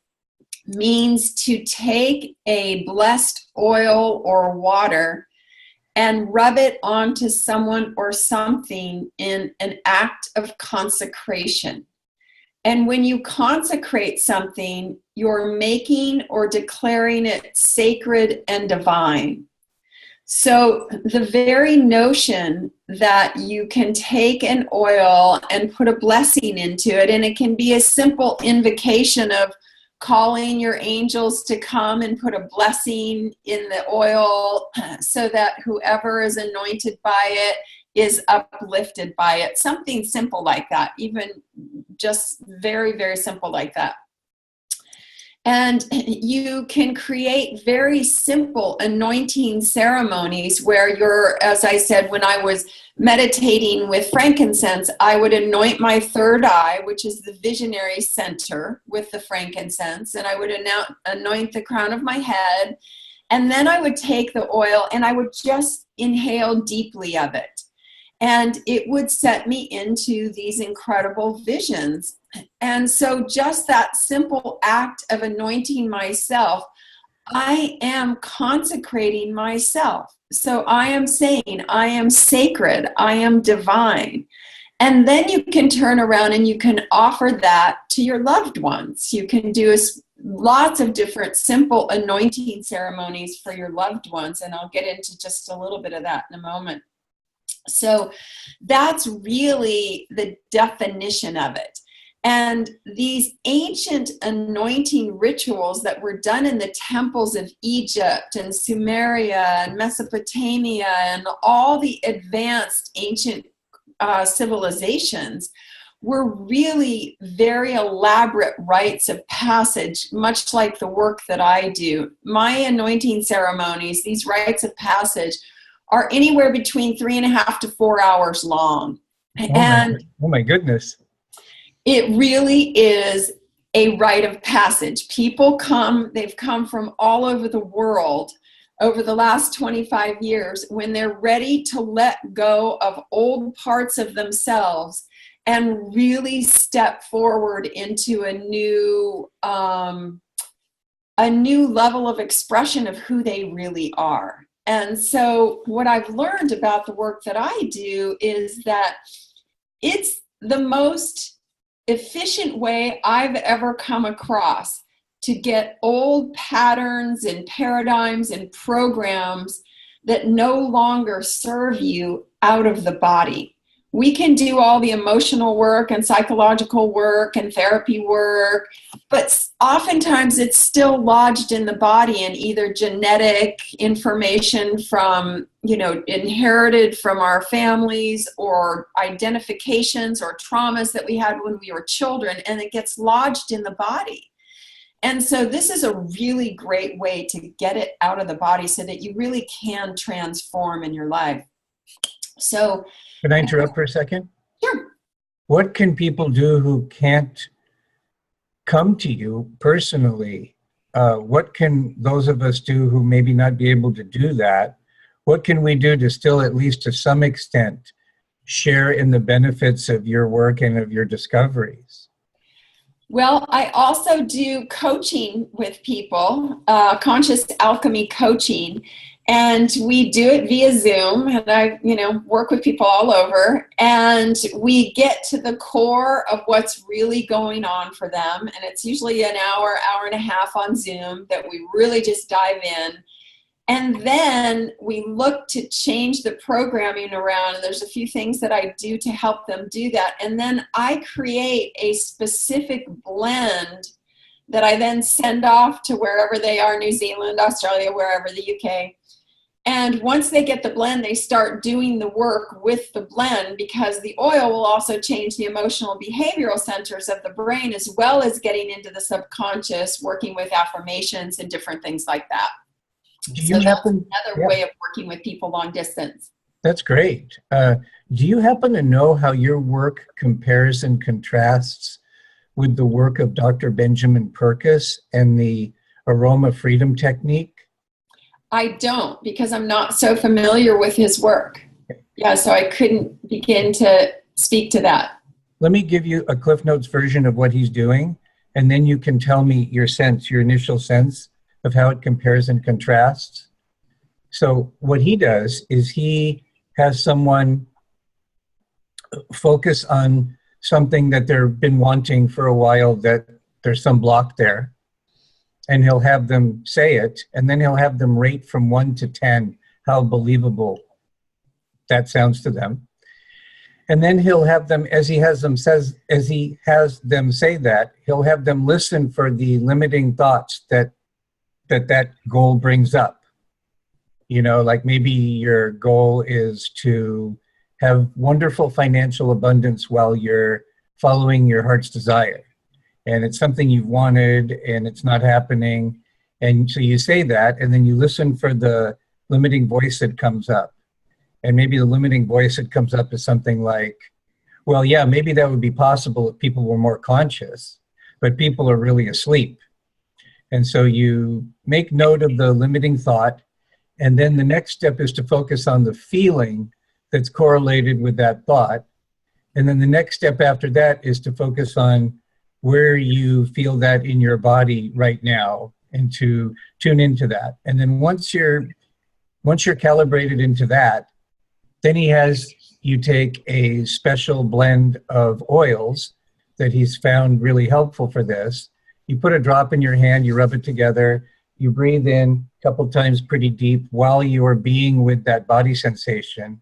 means to take a blessed oil or water and rub it onto someone or something in an act of consecration. And when you consecrate something, you're making or declaring it sacred and divine. So the very notion that you can take an oil and put a blessing into it, and it can be a simple invocation of calling your angels to come and put a blessing in the oil so that whoever is anointed by it is uplifted by it. Something simple like that, even just very, very simple like that. And you can create very simple anointing ceremonies where you're, as I said, when I was meditating with frankincense, I would anoint my third eye, which is the visionary center, with the frankincense, and I would anoint the crown of my head. And then I would take the oil and I would just inhale deeply of it. And it would set me into these incredible visions. And so just that simple act of anointing myself, I am consecrating myself. So I am saying, I am sacred, I am divine. And then you can turn around and you can offer that to your loved ones. You can do lots of different simple anointing ceremonies for your loved ones. And I'll get into just a little bit of that in a moment. So that's really the definition of it. And these ancient anointing rituals that were done in the temples of Egypt and Sumeria and Mesopotamia and all the advanced ancient civilizations were really very elaborate rites of passage, much like the work that I do. My anointing ceremonies, these rites of passage, are anywhere between 3.5 to 4 hours long. Oh my goodness. It really is a rite of passage. They've come from all over the world over the last 25 years when they're ready to let go of old parts of themselves and really step forward into a new level of expression of who they really are. And so what I've learned about the work that I do is that it's the most efficient way I've ever come across to get old patterns and paradigms and programs that no longer serve you out of the body. We can do all the emotional work and psychological work and therapy work, but oftentimes it's still lodged in the body in either genetic information from, inherited from our families, or identifications or traumas that we had when we were children, and it gets lodged in the body. And so this is a really great way to get it out of the body so that you really can transform in your life. So, can I interrupt for a second? Sure. What can people do who can't come to you personally? What can those of us do who maybe not be able to do that? What can we do to still, at least to some extent, share in the benefits of your work and of your discoveries? Well, I also do coaching with people, conscious alchemy coaching, and we do it via Zoom, and I, work with people all over, and we get to the core of what's really going on for them, and it's usually an hour and a half on Zoom that we really just dive in. And then we look to change the programming around. And there's a few things that I do to help them do that. And then I create a specific blend that I then send off to wherever they are, New Zealand, Australia, wherever, the UK. And once they get the blend, they start doing the work with the blend, because the oil will also change the emotional behavioral centers of the brain, as well as getting into the subconscious, working with affirmations and different things like that. So that's another way of working with people long distance. That's great. Do you happen to know how your work compares and contrasts with the work of Dr. Benjamin Purkis and the aroma freedom technique? I don't, because I'm not so familiar with his work. Yeah, so I couldn't begin to speak to that. Let me give you a Cliff Notes version of what he's doing, and then you can tell me your initial sense of how it compares and contrasts. So what he does is he has someone focus on something that they've been wanting for a while, that there's some block there, and he'll have them say it, and then he'll have them rate from 1 to 10 how believable that sounds to them. And then he'll have them, as he has them say that, he'll have them listen for the limiting thoughts that goal brings up. Like maybe your goal is to have wonderful financial abundance while you're following your heart's desire. And it's something you've wanted and it's not happening. And so you say that, and then you listen for the limiting voice that comes up. And maybe the limiting voice that comes up is something like, well, yeah, maybe that would be possible if people were more conscious, but people are really asleep. And so you make note of the limiting thought, and then the next step is to focus on the feeling that's correlated with that thought. And then the next step after that is to focus on where you feel that in your body right now, and to tune into that. And then once you're calibrated into that, then he has you take a special blend of oils that he's found really helpful for this. You put a drop in your hand, you rub it together, you breathe in a couple times pretty deep while you are being with that body sensation.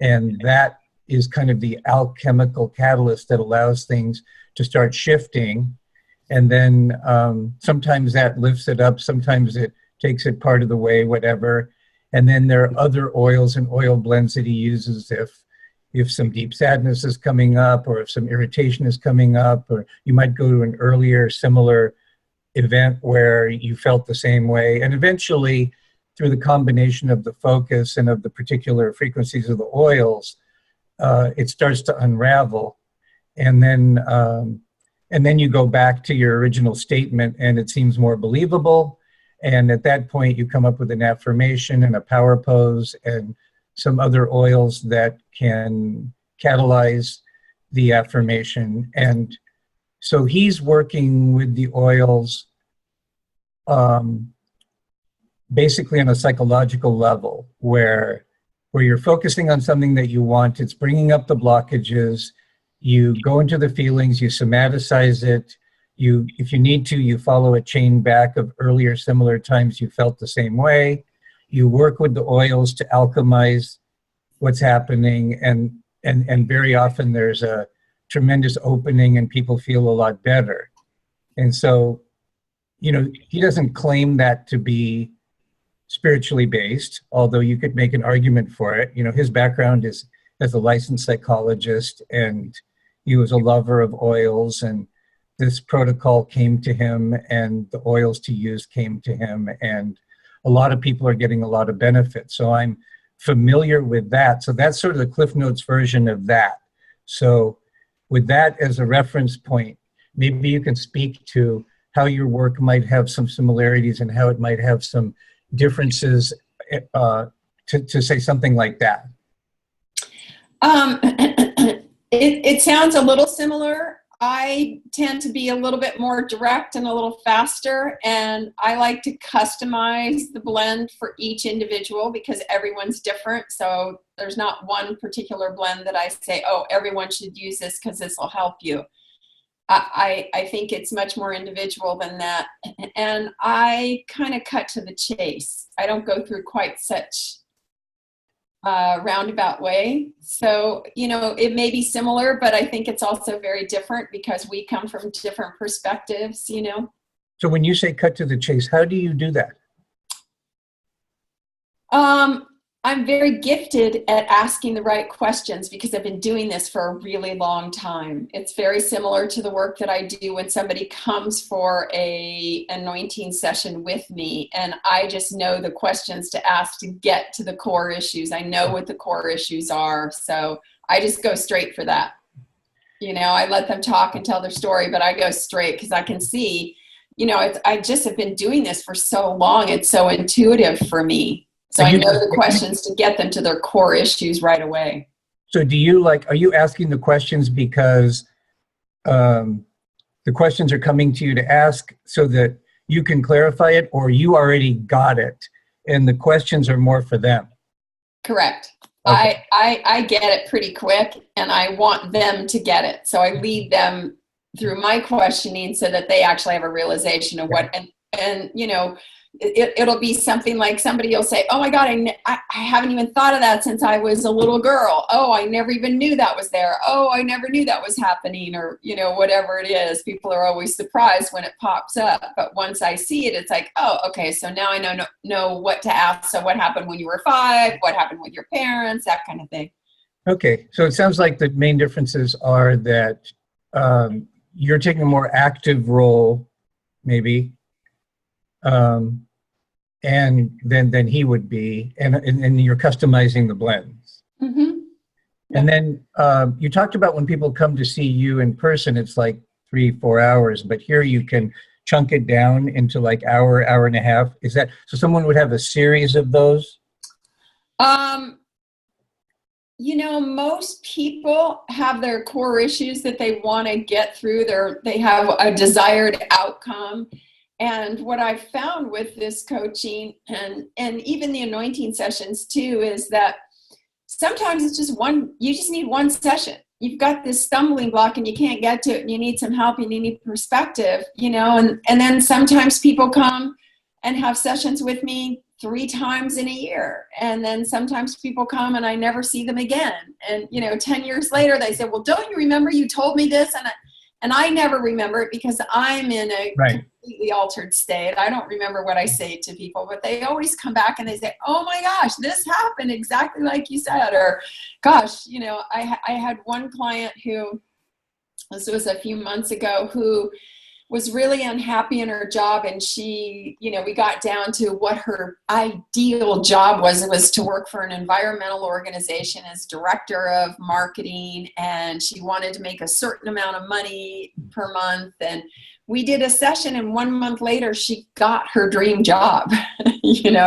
And that is kind of the alchemical catalyst that allows things to start shifting. And then sometimes that lifts it up, sometimes it takes it part of the way, whatever. And then there are other oils and oil blends that he uses if some deep sadness is coming up, or if some irritation is coming up, or you might go to an earlier similar event where you felt the same way. And eventually, through the combination of the focus and of the particular frequencies of the oils, it starts to unravel. And then And then you go back to your original statement and it seems more believable. And at that point, you come up with an affirmation and a power pose and some other oils that can catalyze the affirmation. And so he's working with the oils basically on a psychological level where you're focusing on something that you want. It's bringing up the blockages. You go into the feelings, you somaticize it. If you need to, you follow a chain back of earlier similar times you felt the same way. You work with the oils to alchemize what's happening, and very often there's a tremendous opening and people feel a lot better. And so, he doesn't claim that to be spiritually based, although you could make an argument for it. His background is as a licensed psychologist, and he was a lover of oils, and this protocol came to him and the oils to use came to him, and a lot of people are getting a lot of benefit. So I'm familiar with that. So that's sort of the Cliff Notes version of that. So with that as a reference point, maybe you can speak to how your work might have some similarities and how it might have some differences to say something like that. It sounds a little similar. I tend to be a little bit more direct and a little faster, and I like to customize the blend for each individual because everyone's different. So there's not one particular blend that I say, oh, everyone should use this because this will help you. I think it's much more individual than that. And I kind of cut to the chase. I don't go through quite such roundabout way. So, it may be similar, but I think it's also very different because we come from different perspectives, So when you say cut to the chase, how do you do that? I'm very gifted at asking the right questions because I've been doing this for a really long time. It's very similar to the work that I do when somebody comes for a anointing session with me, and I just know the questions to ask to get to the core issues. I know what the core issues are, so I just go straight for that. I let them talk and tell their story, but I go straight because I can see, I just have been doing this for so long. It's so intuitive for me. So I know the questions to get them to their core issues right away. So are you asking the questions because the questions are coming to you to ask so that you can clarify it, or you already got it and the questions are more for them? Correct. Okay. I get it pretty quick and I want them to get it. So I lead them through my questioning so that they actually have a realization of what, and it'll be something like somebody will say, oh my God, I haven't even thought of that since I was a little girl. Oh, I never even knew that was there. Oh, I never knew that was happening, or, whatever it is. People are always surprised when it pops up. But once I see it, it's like, oh, okay, so now I know what to ask. So what happened when you were 5? What happened with your parents? That kind of thing. Okay, so it sounds like the main differences are that you're taking a more active role, maybe, and then he would be, and you're customizing the blends. Mm-hmm. Yeah. And then you talked about when people come to see you in person, it's like 3-4 hours, but here you can chunk it down into like hour and a half. Is that, so someone would have a series of those? Most people have their core issues that they want to get through. They have a desired outcome. And what I've found with this coaching and even the anointing sessions too, is that sometimes it's just you just need one session. You've got this stumbling block and you can't get to it and you need some help and you need perspective, and then sometimes people come and have sessions with me 3 times in a year. And then sometimes people come and I never see them again. And, 10 years later, they say, well, don't you remember you told me this? And I never remember it because I'm in a completely altered state. I don't remember what I say to people, but they always come back and they say, oh my gosh, this happened exactly like you said. Or gosh, I had one client who, this was a few months ago, who was really unhappy in her job, and she, we got down to what her ideal job was to work for an environmental organization as director of marketing, and she wanted to make a certain amount of money per month. And we did a session, and 1 month later she got her dream job.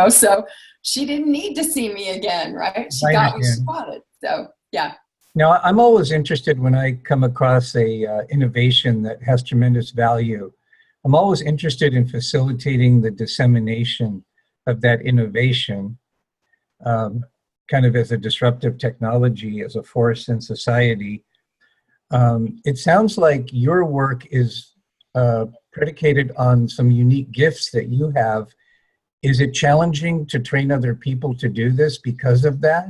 So she didn't need to see me again, right? She got what she wanted. So yeah. Now, I'm always interested when I come across a innovation that has tremendous value. I'm always interested in facilitating the dissemination of that innovation, kind of as a disruptive technology, as a force in society. It sounds like your work is predicated on some unique gifts that you have. Is it challenging to train other people to do this because of that?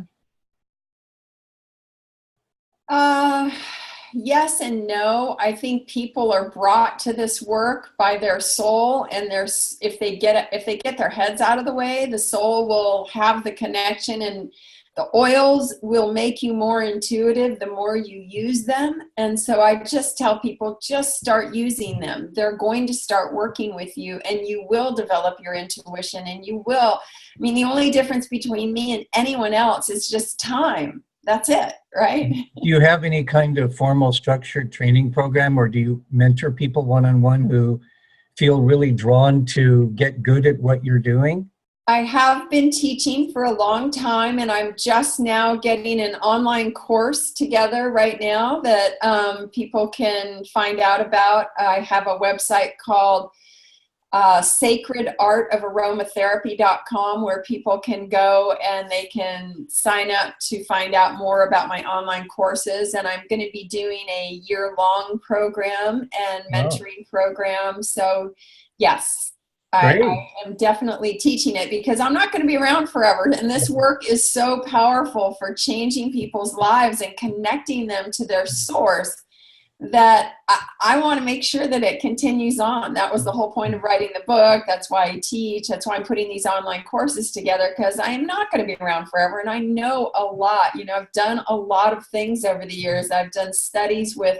Yes and no. I think people are brought to this work by their soul, and if they get their heads out of the way, the soul will have the connection, and the oils will make you more intuitive the more you use them. And so I just tell people, just start using them. They're going to start working with you, and you will develop your intuition, and the only difference between me and anyone else is just time. That's it, right? Do you have any kind of formal structured training program, or do you mentor people one-on-one who feel really drawn to get good at what you're doing? I have been teaching for a long time, and I'm just now getting an online course together right now that people can find out about. I have a website called sacredartofaromatherapy.com, where people can go and they can sign up to find out more about my online courses. And I'm going to be doing a year-long program and mentoring program. So yes, I am definitely teaching it, because I'm not going to be around forever. And this work is so powerful for changing people's lives and connecting them to their source, that I want to make sure that it continues on. That was the whole point of writing the book. That's why I teach. That's why I'm putting these online courses together, because I am not going to be around forever. And I know a lot. I've done a lot of things over the years. I've done studies with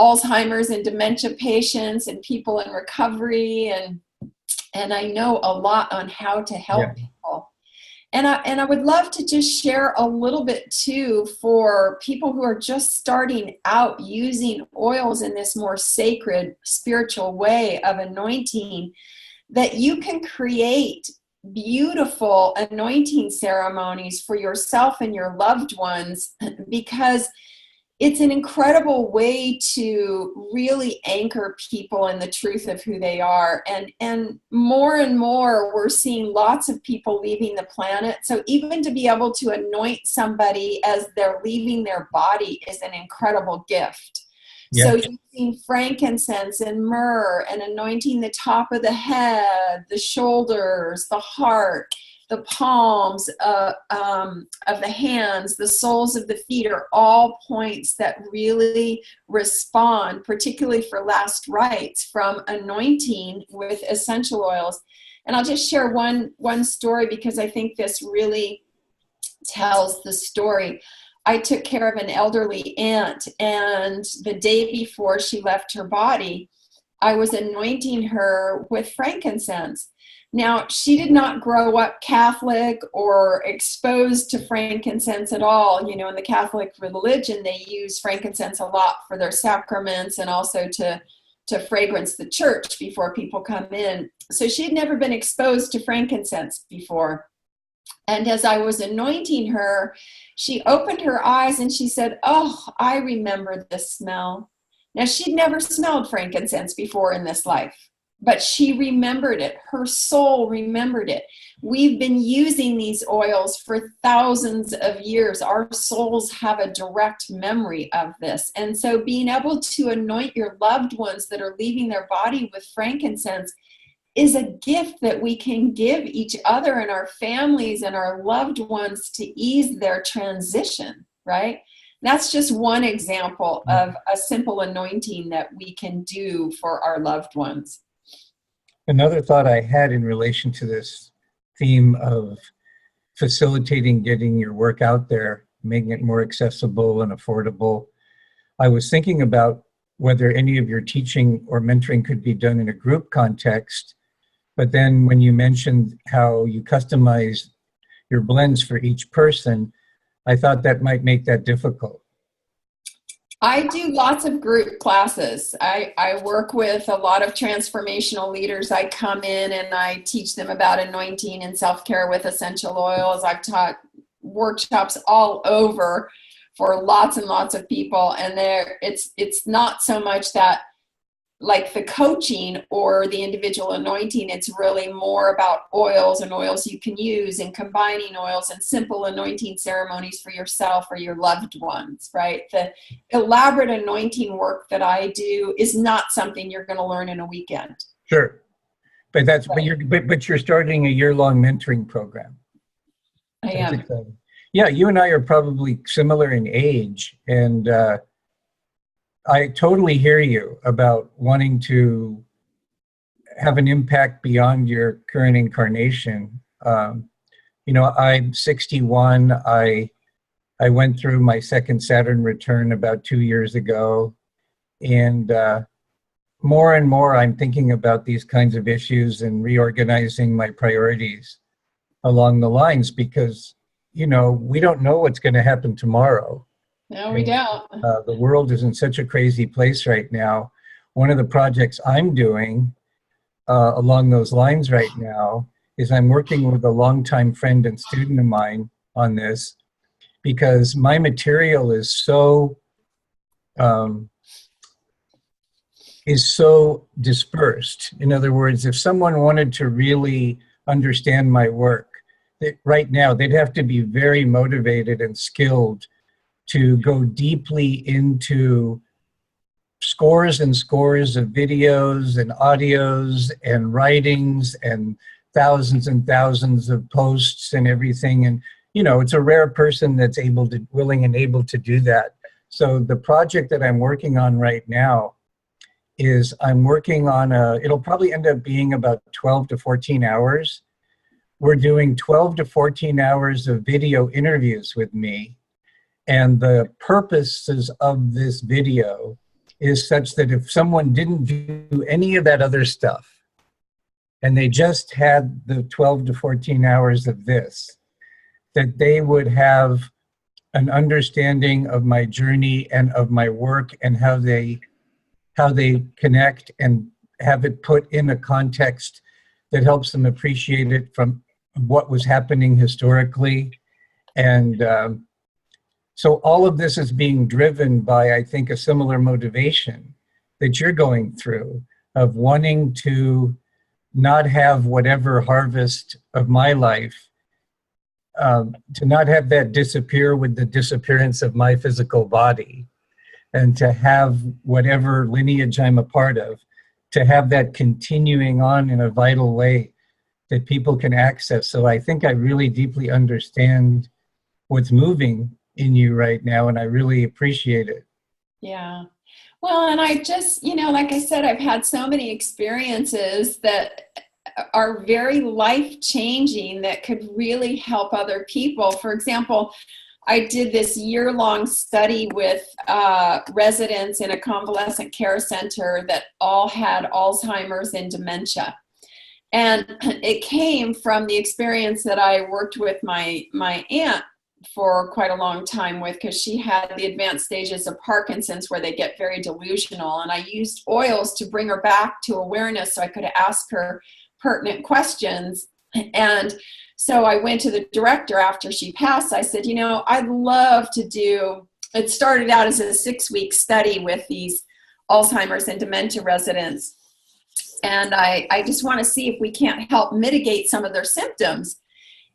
Alzheimer's and dementia patients and people in recovery. And I know a lot on how to help people. And I would love to just share a little bit too, for people who are just starting out using oils in this more sacred spiritual way of anointing, that you can create beautiful anointing ceremonies for yourself and your loved ones, because it's an incredible way to really anchor people in the truth of who they are. And more, we're seeing lots of people leaving the planet. So even to be able to anoint somebody as they're leaving their body is an incredible gift. Yeah. So using frankincense and myrrh and anointing the top of the head, the shoulders, the heart, the palms of the hands, the soles of the feet are all points that really respond, particularly for last rites, from anointing with essential oils. And I'll just share one story, because I think this really tells the story. I took care of an elderly aunt, and the day before she left her body, I was anointing her with frankincense. Now, she did not grow up Catholic or exposed to frankincense at all. In the Catholic religion, they use frankincense a lot for their sacraments and also to fragrance the church before people come in. So she had never been exposed to frankincense before. And as I was anointing her, she opened her eyes and she said, "Oh, I remember this smell." Now, she'd never smelled frankincense before in this life, but she remembered it. Her soul remembered it. We've been using these oils for thousands of years. Our souls have a direct memory of this. And so being able to anoint your loved ones that are leaving their body with frankincense is a gift that we can give each other and our families and our loved ones to ease their transition, right? That's just one example of a simple anointing that we can do for our loved ones. Another thought I had in relation to this theme of facilitating getting your work out there, making it more accessible and affordable, I was thinking about whether any of your teaching or mentoring could be done in a group context. But then when you mentioned how you customize your blends for each person, I thought that might make that difficult. I do lots of group classes. I work with a lot of transformational leaders. I come in and I teach them about anointing and self-care with essential oils. I've taught workshops all over for lots and lots of people. And it's not so much that like the coaching or the individual anointing, it's really more about oils and oils you can use and combining oils and simple anointing ceremonies for yourself or your loved ones, right? The elaborate anointing work that I do is not something you're going to learn in a weekend. Sure. But you're starting a year-long mentoring program. I am. Exciting. Yeah, you and I are probably similar in age, and I totally hear you about wanting to have an impact beyond your current incarnation. I'm 61. I went through my second Saturn return about 2 years ago, and more and more I'm thinking about these kinds of issues and reorganizing my priorities along the lines because, we don't know what's going to happen tomorrow. No, we don't. The world is in such a crazy place right now. One of the projects I'm doing along those lines right now is I'm working with a longtime friend and student of mine on this because my material is so dispersed. In other words, if someone wanted to really understand my work, right now they'd have to be very motivated and skilled to go deeply into scores and scores of videos and audios and writings and thousands of posts and everything. And, it's a rare person that's willing and able to do that. So the project that I'm working on right now is I'm working on it'll probably end up being about 12 to 14 hours. We're doing 12 to 14 hours of video interviews with me. And the purposes of this video is such that if someone didn't do any of that other stuff and they just had the 12 to 14 hours of this, that they would have an understanding of my journey and of my work and how they connect and have it put in a context that helps them appreciate it from what was happening historically. And so all of this is being driven by, I think, a similar motivation that you're going through of wanting to not have whatever harvest of my life, to not have that disappear with the disappearance of my physical body, and to have whatever lineage I'm a part of, to have that continuing on in a vital way that people can access. So I think I really deeply understand what's moving in you right now, and I really appreciate it. Yeah. Well, and I just, like I said, I've had so many experiences that are very life-changing that could really help other people. For example, I did this year-long study with residents in a convalescent care center that all had Alzheimer's and dementia. And it came from the experience that I worked with my aunt for quite a long time with, because she had the advanced stages of Parkinson's where they get very delusional. And I used oils to bring her back to awareness so I could ask her pertinent questions. And so I went to the director after she passed. I said, I'd love to do, it started out as a 6-week study with these Alzheimer's and dementia residents. And I just want to see if we can't help mitigate some of their symptoms.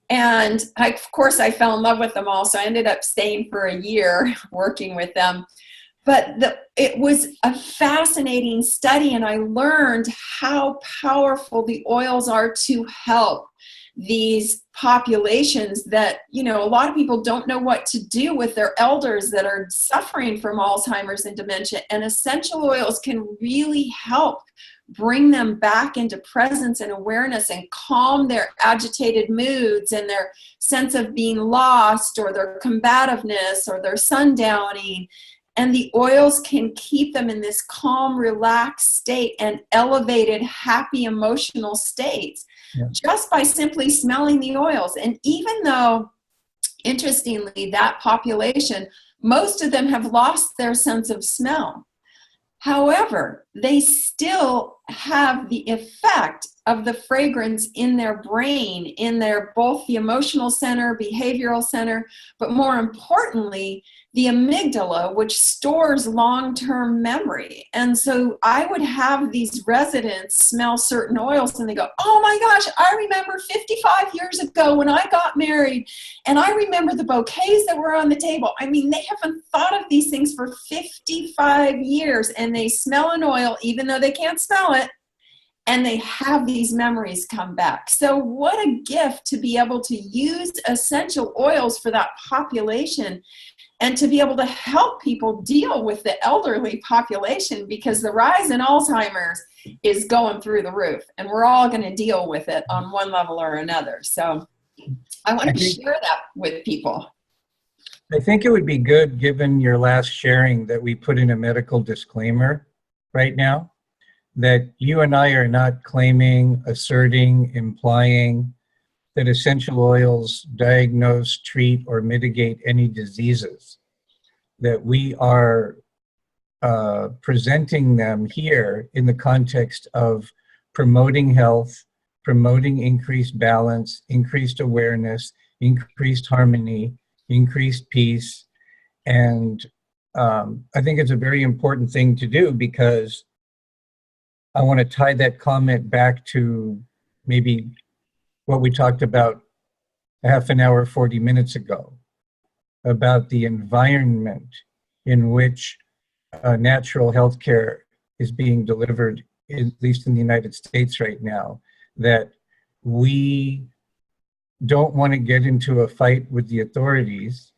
And of course, I fell in love with them all. So I ended up staying for a year working with them. But it was a fascinating study. And I learned how powerful the oils are to help these populations that, a lot of people don't know what to do with their elders that are suffering from Alzheimer's and dementia. And essential oils can really help bring them back into presence and awareness and calm their agitated moods and their sense of being lost or their combativeness or their sundowning. And the oils can keep them in this calm, relaxed state and elevated, happy, emotional states just by simply smelling the oils. And even though, interestingly, that population, most of them have lost their sense of smell. However, they still have the effect of the fragrance in their brain, in their both the emotional center, behavioral center, but more importantly, the amygdala, which stores long-term memory. And so I would have these residents smell certain oils and they go, oh my gosh, I remember 55 years ago when I got married, and I remember the bouquets that were on the table. I mean, they haven't thought of these things for 55 years, and they smell an oil even though they can't smell it, and they have these memories come back. So what a gift to be able to use essential oils for that population, and to be able to help people deal with the elderly population, because the rise in Alzheimer's is going through the roof, and we're all going to deal with it on one level or another. So I want to share that with people. I think it would be good, given your last sharing, that we put in a medical disclaimer right now, that you and I are not claiming, asserting, implying that essential oils diagnose, treat, or mitigate any diseases. That we are presenting them here in the context of promoting health, promoting increased balance, increased awareness, increased harmony, increased peace. And I think it's a very important thing to do, because I want to tie that comment back to maybe what we talked about a half an hour, 40 minutes ago, about the environment in which natural health care is being delivered, at least in the United States right now, that we don't want to get into a fight with the authorities.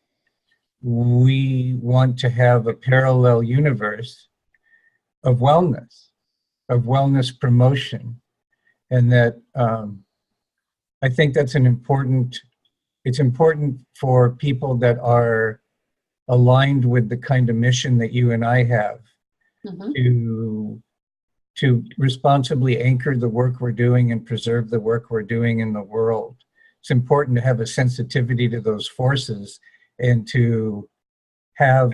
We want to have a parallel universe of wellness promotion. And that I think that's it's important for people that are aligned with the kind of mission that you and I have, to responsibly anchor the work we're doing and preserve the work we're doing in the world. It's important to have a sensitivity to those forces and to have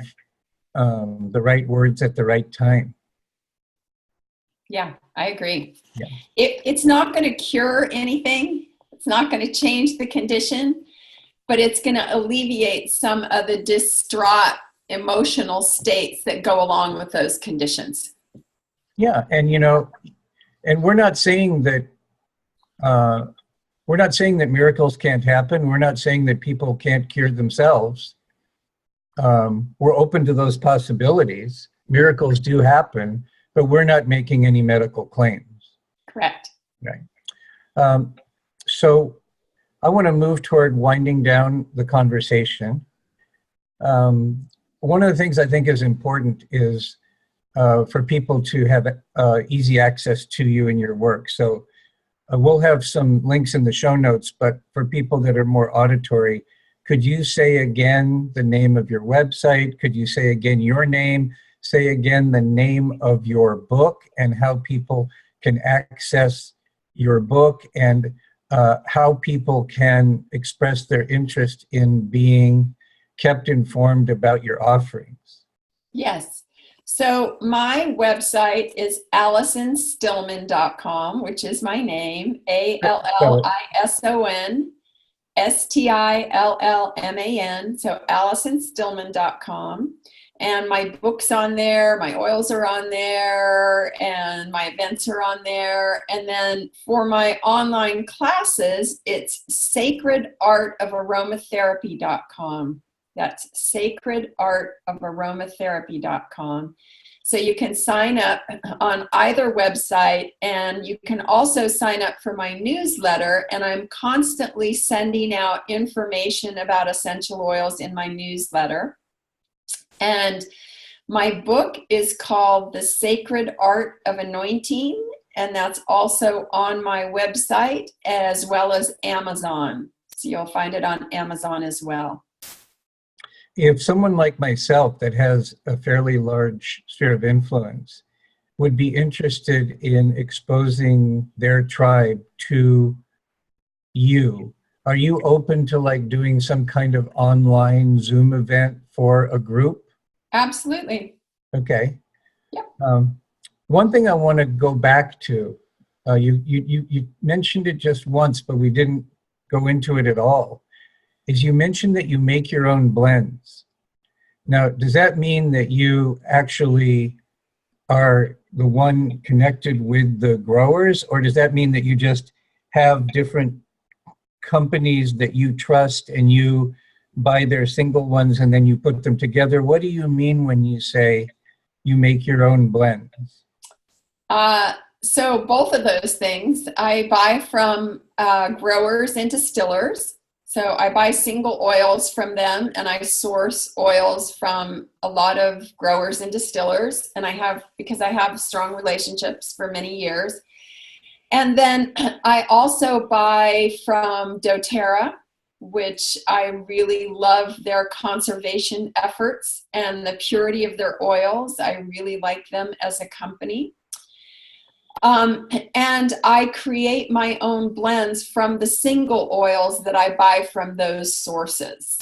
the right words at the right time. Yeah, I agree. Yeah. It's not going to cure anything. It's not going to change the condition, but it's going to alleviate some of the distraught emotional states that go along with those conditions. Yeah, and and we're not saying that miracles can't happen. We're not saying that people can't cure themselves. We're open to those possibilities. Miracles do happen, but we're not making any medical claims. Correct. Right. So I want to move toward winding down the conversation. One of the things I think is important is for people to have easy access to you and your work. So we'll have some links in the show notes, but for people that are more auditory, could you say again the name of your website? Could you say again your name? Say again the name of your book and how people can access your book, and how people can express their interest in being kept informed about your offerings. Yes. So my website is AllisonStillman.com, which is my name, AllisonStillman. So AllisonStillman.com. And my book's on there, my oils are on there, and my events are on there. And then for my online classes, it's sacredartofaromatherapy.com. That's sacredartofaromatherapy.com. So you can sign up on either website, and you can also sign up for my newsletter. And I'm constantly sending out information about essential oils in my newsletter. And my book is called The Sacred Art of Anointing, and that's also on my website as well as Amazon. So you'll find it on Amazon as well. if someone like myself that has a fairly large sphere of influence would be interested in exposing their tribe to you, are you open to like doing some kind of online Zoom event for a group? Absolutely. Okay. Yep. One thing I want to go back to, you mentioned it just once, but we didn't go into it at all, is you mentioned that you make your own blends. Now, does that mean that you actually are the one connected with the growers, or does that mean that you just have different companies that you trust and you buy their single ones and then you put them together? What do you mean when you say you make your own blends? So both of those things. I buy from growers and distillers. So I buy single oils from them, and I source oils from a lot of growers and distillers. And because I have strong relationships for many years. And then I also buy from doTERRA, which I really love their conservation efforts and the purity of their oils. I really like them as a company. And I create my own blends from the single oils that I buy from those sources,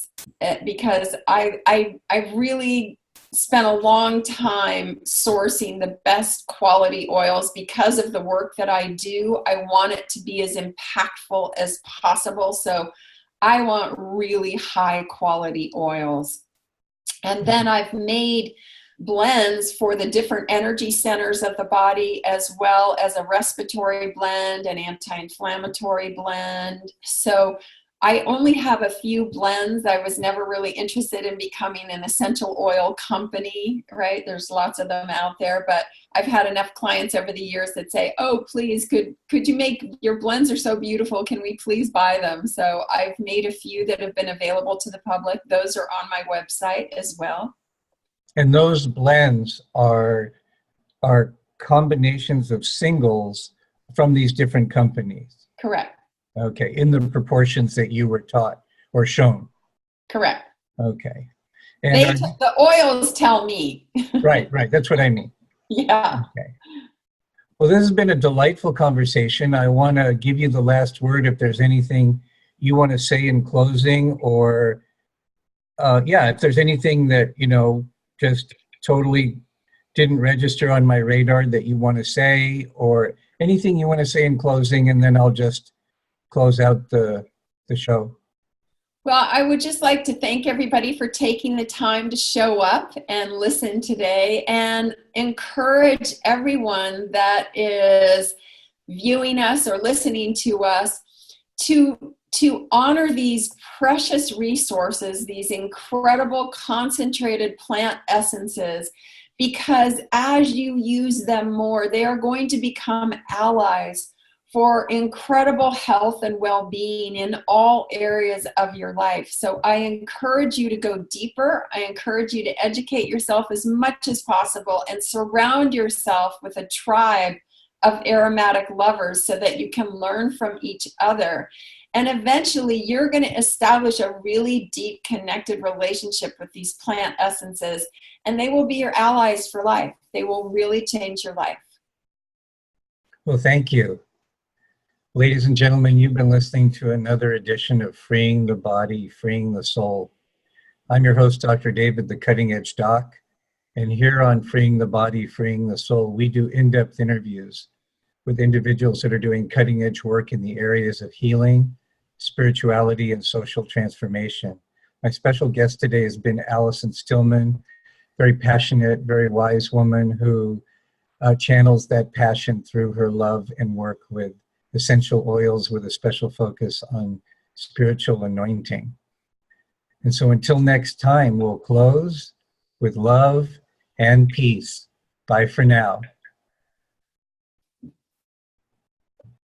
because I really spent a long time sourcing the best quality oils because of the work that I do. I want it to be as impactful as possible. So I want really high quality oils. And then I've made blends for the different energy centers of the body, as well as a respiratory blend, an anti-inflammatory blend. So I only have a few blends. I was never really interested in becoming an essential oil company, right? There's lots of them out there, but I've had enough clients over the years that say, oh, please, could you make, your blends are so beautiful, can we please buy them? So I've made a few that have been available to the public. Those are on my website as well. And those blends are combinations of singles from these different companies. Correct. Okay, in the proportions that you were taught or shown. Correct. Okay. And the oils tell me. Right, that's what I mean. Yeah. Okay. Well, this has been a delightful conversation. I want to give you the last word if there's anything you want to say in closing, or if there's anything that, just totally didn't register on my radar that you want to say, or anything you want to say in closing, and then I'll just close out the show. Well, I would just like to thank everybody for taking the time to show up and listen today, and encourage everyone that is viewing us or listening to us to honor these precious resources, these incredible concentrated plant essences, because as you use them more, they are going to become allies for incredible health and well-being in all areas of your life. So I encourage you to go deeper. I encourage you to educate yourself as much as possible and surround yourself with a tribe of aromatic lovers so that you can learn from each other. And eventually you're going to establish a really deep connected relationship with these plant essences, and they will be your allies for life. They will really change your life. Well, thank you. Ladies and gentlemen, you've been listening to another edition of Freeing the Body, Freeing the Soul. I'm your host, Dr. David, the Cutting Edge Doc. And here on Freeing the Body, Freeing the Soul, we do in-depth interviews with individuals that are doing cutting edge work in the areas of healing, spirituality, and social transformation. My special guest today has been Allison Stillman, very passionate, very wise woman who channels that passion through her love and work with essential oils, with a special focus on spiritual anointing. And so until next time, we'll close with love and peace. Bye for now.